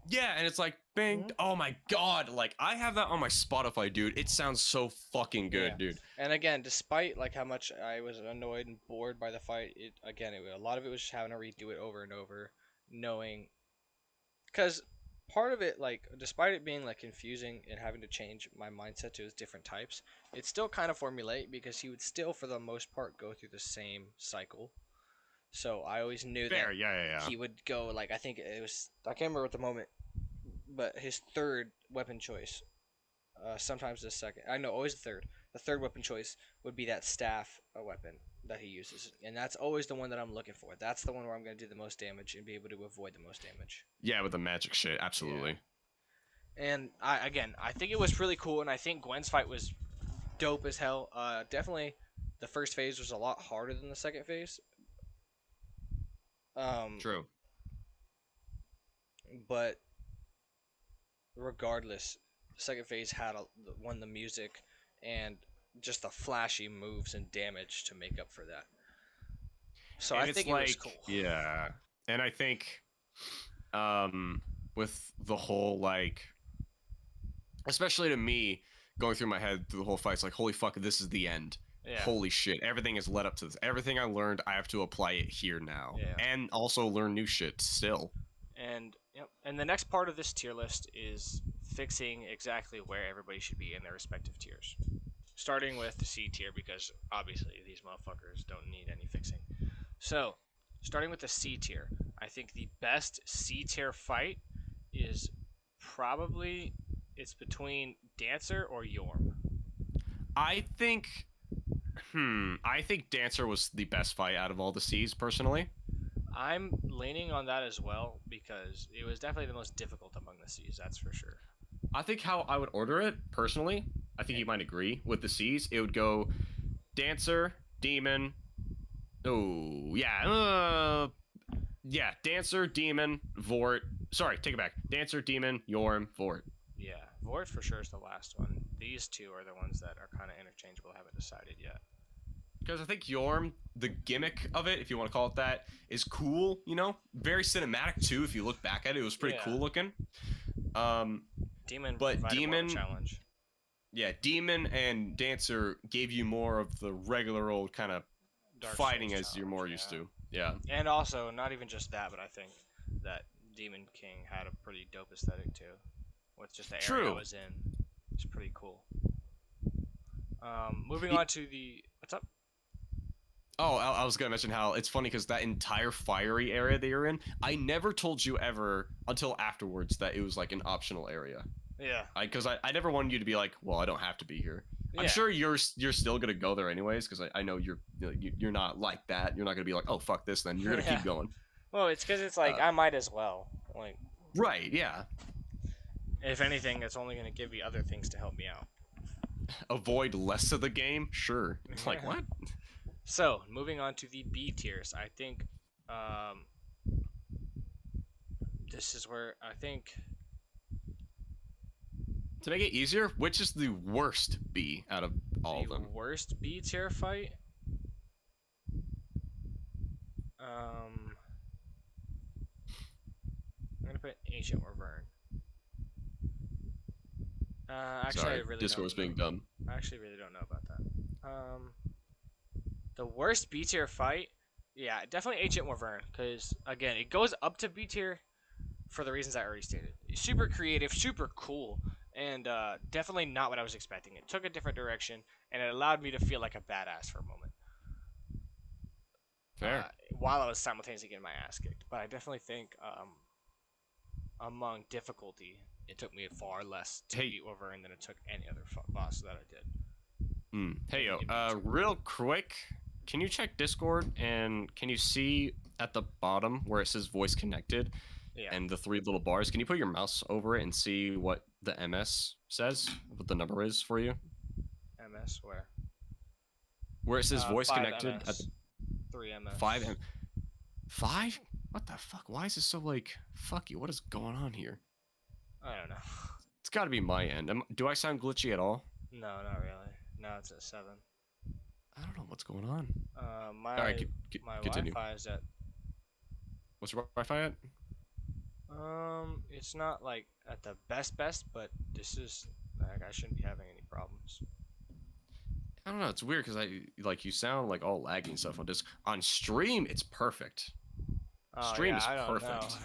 yeah, and it's like bang. Mhm. Oh my god, like I have that on my Spotify, dude. It sounds so fucking good, Yeah. dude. And again, despite like how much I was annoyed and bored by the fight, a lot of it was just having to redo it over and over, knowing because part of it, like, despite it being like confusing and having to change my mindset to his different types, it's still kind of formulaic because he would still, for the most part, go through the same cycle. So I always knew Fair, that yeah. he would go like, I think it was, I can't remember at the moment, but his third weapon choice, sometimes the second, I know always the third. The third weapon choice would be that staff weapon that he uses, and that's always the one that I'm looking for. That's the one where I'm going to do the most damage and be able to avoid the most damage. Yeah, with the magic shit, absolutely. And I think it was really cool, and I think Gwen's fight was dope as hell. Definitely, the first phase was a lot harder than the second phase. True. But regardless, the second phase had the music and just the flashy moves and damage to make up for that. So And I it's think it was cool. yeah. And I think with the whole like, especially to me, going through my head through the whole fight, it's like, holy fuck, this is the end. Yeah. Holy shit, everything has led up to this. Everything I learned, I have to apply it here now. Yeah. And also learn new shit still. And yep. And the next part of this tier list is fixing exactly where everybody should be in their respective tiers. Starting with the C tier, because obviously these motherfuckers don't need any fixing. So, starting with the C tier, I think the best C tier fight is probably it's between Dancer or Yorm. I think I think Dancer was the best fight out of all the C's, personally. I'm leaning on that as well because it was definitely the most difficult among the C's, that's for sure. I think how I would order it, personally, I think you might agree, with the C's, it would go Dancer, Demon. Oh, yeah. Yeah, Dancer, Demon, Vort. Sorry, take it back. Dancer, Demon, Yorm, Vort. Yeah, Vort for sure is the last one. These two are the ones that are kind of interchangeable, haven't decided yet. Because I think Yorm, the gimmick of it, if you want to call it that, is cool, Very cinematic, too, if you look back at it. It was pretty cool looking. Demon but provided more of a Demon challenge. Yeah, Demon and Dancer gave you more of the regular old kind of Dark fighting Souls as you're more used challenge, to. Yeah. And also, not even just that, but I think that Demon King had a pretty dope aesthetic too. With just the area True. it was in. It's pretty cool. Moving on to the... What's up? Oh, I was gonna mention how it's funny because that entire fiery area that you're in, I never told you ever until afterwards that it was like an optional area. Yeah. Because I never wanted you to be like, well, I don't have to be here. Yeah. I'm sure you're still gonna go there anyways, because I know you're not like that. You're not gonna be like, oh fuck this, then you're gonna Yeah. keep going. Well, it's because it's like, I might as well. Like, Right? Yeah. if anything, it's only going to give me other things to help me out. Avoid less of the game, sure. It's like what? So, moving on to the B tiers. I think this is where I think... To make it easier, which is the worst B out of all of them? The worst B tier fight? I'm going to put Ancient Wyvern. Actually, Sorry, I really Discord's don't being dumb. I actually really don't know about that. The worst B tier fight? Yeah, definitely Ancient Wyvern, because, again, it goes up to B tier for the reasons I already stated. It's super creative, super cool, and definitely not what I was expecting. It took a different direction, and it allowed me to feel like a badass for a moment. Fair. While I was simultaneously getting my ass kicked. But I definitely think among difficulty, it took me far less to beat Wolverine than it took any other boss that I did. Hey yo, real quick, can you check Discord and can you see at the bottom where it says voice connected and the 3 little bars? Can you put your mouse over it and see what the MS says, what the number is for you? MS where? Where it says voice 5 connected MS, at the 3 MS. 5? What the fuck? Why is this so like fuck you? What is going on here? I don't know. It's got to be my end. Do I sound glitchy at all? No, not really. Now it's at 7. I don't know what's going on. My All right, my continue. Wi-Fi is at. What's your Wi-Fi at? It's not like at the best, but this is like I shouldn't be having any problems. I don't know. It's weird because you sound like all laggy and stuff on this. On stream, it's perfect. Stream is perfect.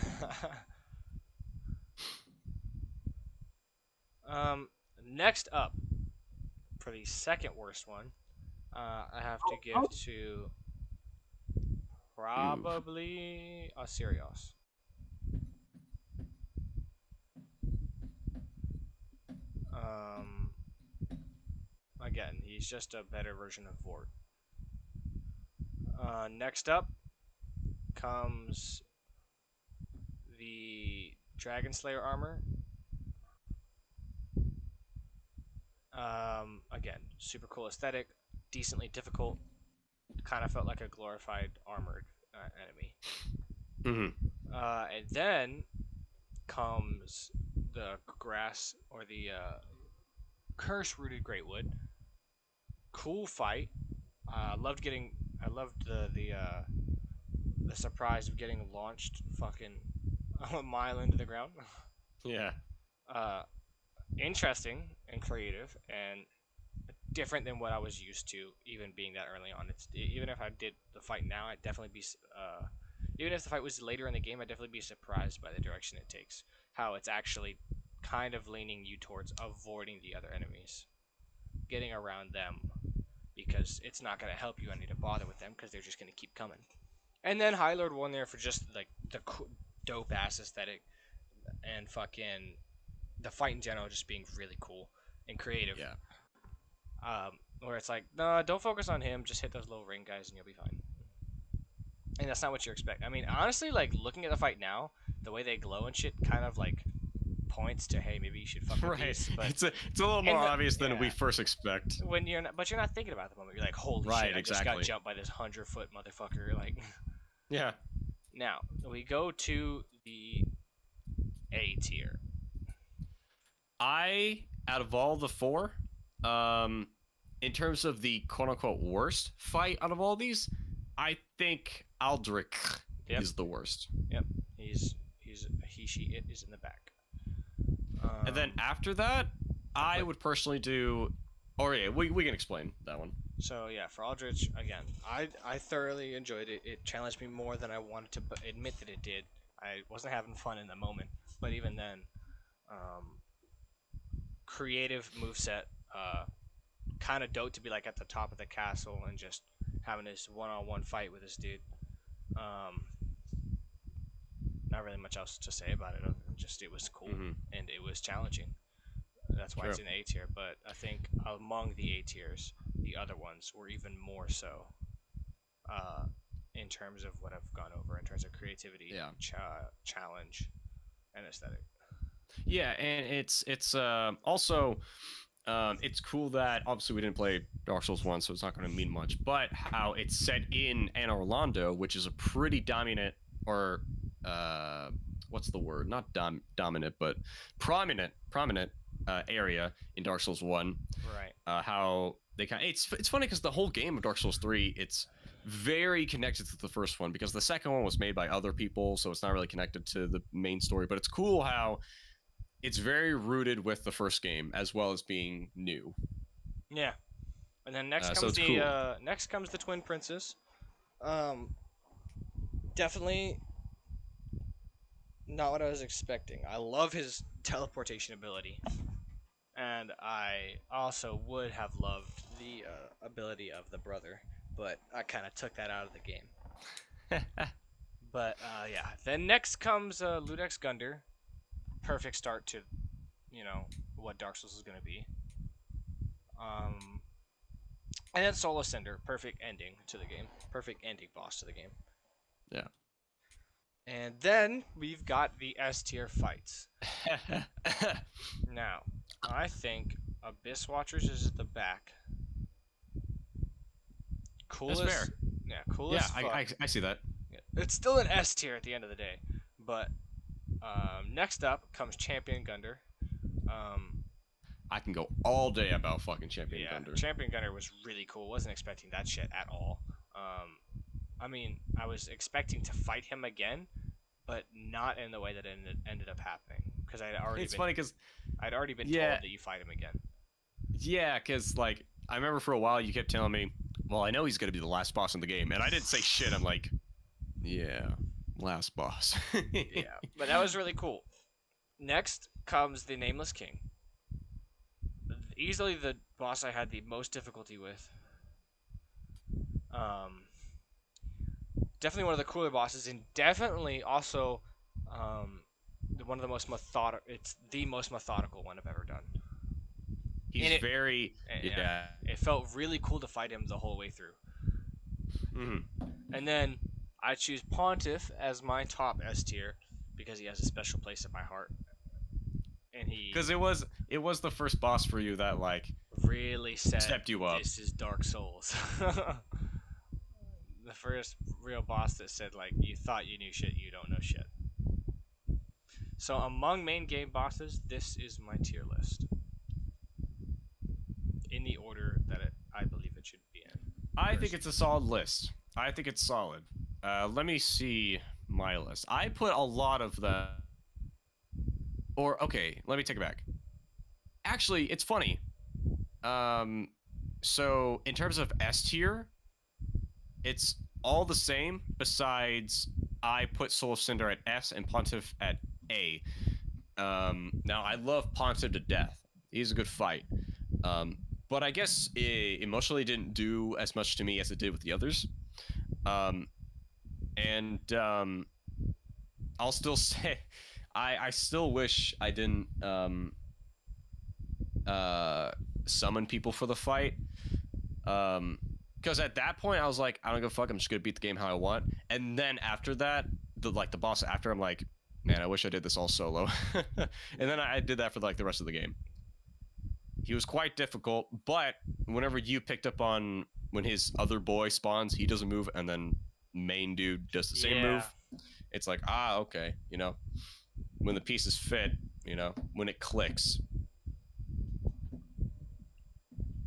Next up, for the second worst one, I have to give to probably Asirios. Again, he's just a better version of Vort. Next up comes the Dragon Slayer armor. Again, super cool aesthetic, decently difficult. Kind of felt like a glorified armored enemy. And then comes the grass or the curse rooted greatwood. Cool fight. I loved the surprise of getting launched fucking a mile into the ground. Yeah. Interesting and creative and different than what I was used to, even being that early on. Even if I did the fight now, I'd definitely be even if the fight was later in the game, I'd definitely be surprised by the direction it takes. How it's actually kind of leaning you towards avoiding the other enemies, getting around them, because it's not going to help you any to bother with them because they're just going to keep coming. And then High Lord won there for just like the dope ass aesthetic and fucking the fight in general just being really cool and creative. Yeah. Where it's like, no, don't focus on him. Just hit those little ring guys and you'll be fine. And that's not what you expect. I mean, honestly, like looking at the fight now, the way they glow and shit, kind of like points to, hey, maybe you should fuck with these. But it's a little more obvious than we first expect. When you're not, but you're not thinking about it at the moment. You're like, holy shit, I just got jumped by this 100-foot motherfucker. Like, yeah. Now we go to the A tier. Out of all the 4, in terms of the quote-unquote worst fight out of all these, I think Aldrich is the worst. Yep, he, she, it is in the back. And then after that, I would personally do. Or yeah, we can explain that one. So yeah, for Aldrich, again, I thoroughly enjoyed it. It challenged me more than I wanted to admit that it did. I wasn't having fun in the moment, but even then, creative moveset, kind of dope to be like at the top of the castle and just having this one-on-one fight with this dude. Not really much else to say about it other than just it was cool and it was challenging. That's why it's in A tier, but I think among the A tiers, the other ones were even more so in terms of what I've gone over, in terms of creativity, challenge, and aesthetic. Yeah, and it's also it's cool that obviously we didn't play Dark Souls 1, so it's not going to mean much, but how it's set in Anor Londo, which is a pretty dominant, or what's the word? Not dominant, but prominent area in Dark Souls 1. Right. How they it's funny because the whole game of Dark Souls 3, it's very connected to the first one because the second one was made by other people, so it's not really connected to the main story, but it's cool how it's very rooted with the first game as well as being new. Yeah. And then next comes next comes the Twin Princes. Definitely not what I was expecting. I love his teleportation ability. And I also would have loved the ability of the brother, but I kind of took that out of the game. But yeah, then next comes Ludex Gunder. Perfect start to, what Dark Souls is going to be. Um, and then Solo Cinder. Perfect ending to the game. Perfect ending boss to the game. Yeah. And then we've got the S tier fights. Now, I think Abyss Watchers is at the back. Cool That's as fair. yeah, cool Yeah, as fuck. I see that. Yeah, it's still an S tier at the end of the day. But next up comes Champion Gunder. I can go all day about fucking Champion Yeah, Gunder. Champion Gunner was really cool. Wasn't expecting that shit at all. I mean, I was expecting to fight him again, but not in the way that it ended up happening. Because It's funny because I'd already been yeah, told that you fight him again. yeah, because like I remember for a while you kept telling me, well, I know he's gonna be the last boss in the game, and I didn't say shit. I'm like, yeah, last boss. Yeah, but that was really cool. Next comes the Nameless King. Easily the boss I had the most difficulty with. Definitely one of the cooler bosses, and definitely also one of the most methodical. It's the most methodical one I've ever done. He's very Yeah, it felt really cool to fight him the whole way through. hmm And then I choose Pontiff as my top S tier because he has a special place in my heart, and he because it was the first boss for you that like really said, stepped you up. "This is Dark Souls." The first real boss that said, like, you thought you knew shit, you don't know shit. So among main game bosses, this is my tier list in the order that I believe it should be in. I think it's a solid list. I think it's solid. Let me see my list. I put a lot of the. Or okay, let me take it back. Actually, it's funny. So in terms of S tier, it's all the same. Besides, I put Soul of Cinder at S and Pontiff at A. Now I love Pontiff to death. He's a good fight. But I guess it emotionally didn't do as much to me as it did with the others. And I'll still say, I still wish I didn't summon people for the fight. Because at that point I was like, I don't give a fuck. I'm just gonna beat the game how I want. And then after that, the boss after, I'm like, man, I wish I did this all solo. And then I did that for like the rest of the game. He was quite difficult, but whenever you picked up on when his other boy spawns, he doesn't move, and then main dude does the same move. It's like, okay, when the pieces fit, when it clicks.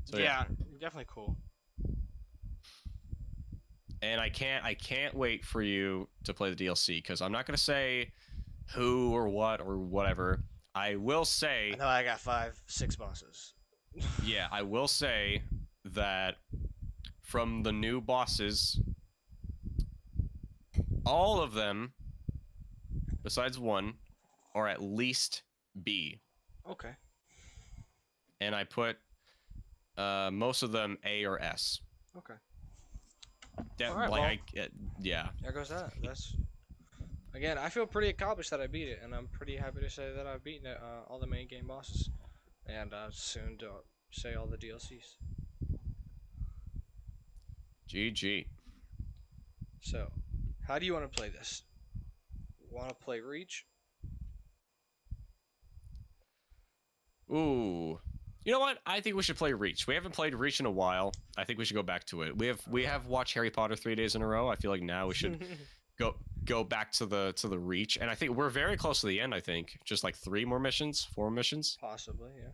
So, yeah, definitely cool. And I can't wait for you to play the DLC, because I'm not gonna say who or what or whatever. I will say, I know I got 5-6 bosses. yeah, I will say that from the new bosses, all of them, besides one, are at least B. Okay. And I put most of them A or S. Okay. That, All right, like, yeah. There goes that. That's again. I feel pretty accomplished that I beat it, and I'm pretty happy to say that I've beaten it, all the main game bosses, and soon to say all the DLCs. GG. So, how do you want to play this? Want to play Reach? Ooh. You know what? I think we should play Reach. We haven't played Reach in a while. I think we should go back to it. We have watched Harry Potter 3 days in a row. I feel like now we should go back to the Reach. And I think we're very close to the end, I think. Just like 4 more missions. Possibly, yeah.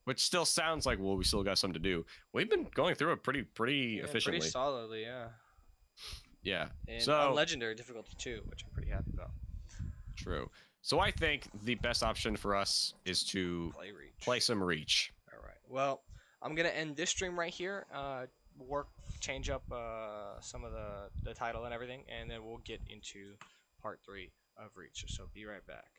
Which still sounds like, well, we still got something to do. We've been going through it pretty efficiently. Pretty solidly, yeah. Yeah. And so on Legendary difficulty too, which I'm pretty happy about. True. So I think the best option for us is to Play Reach. play some Reach. All right. Well, I'm gonna end this stream right here. Change up some of the title and everything, and then we'll get into part 3 of Reach. So be right back.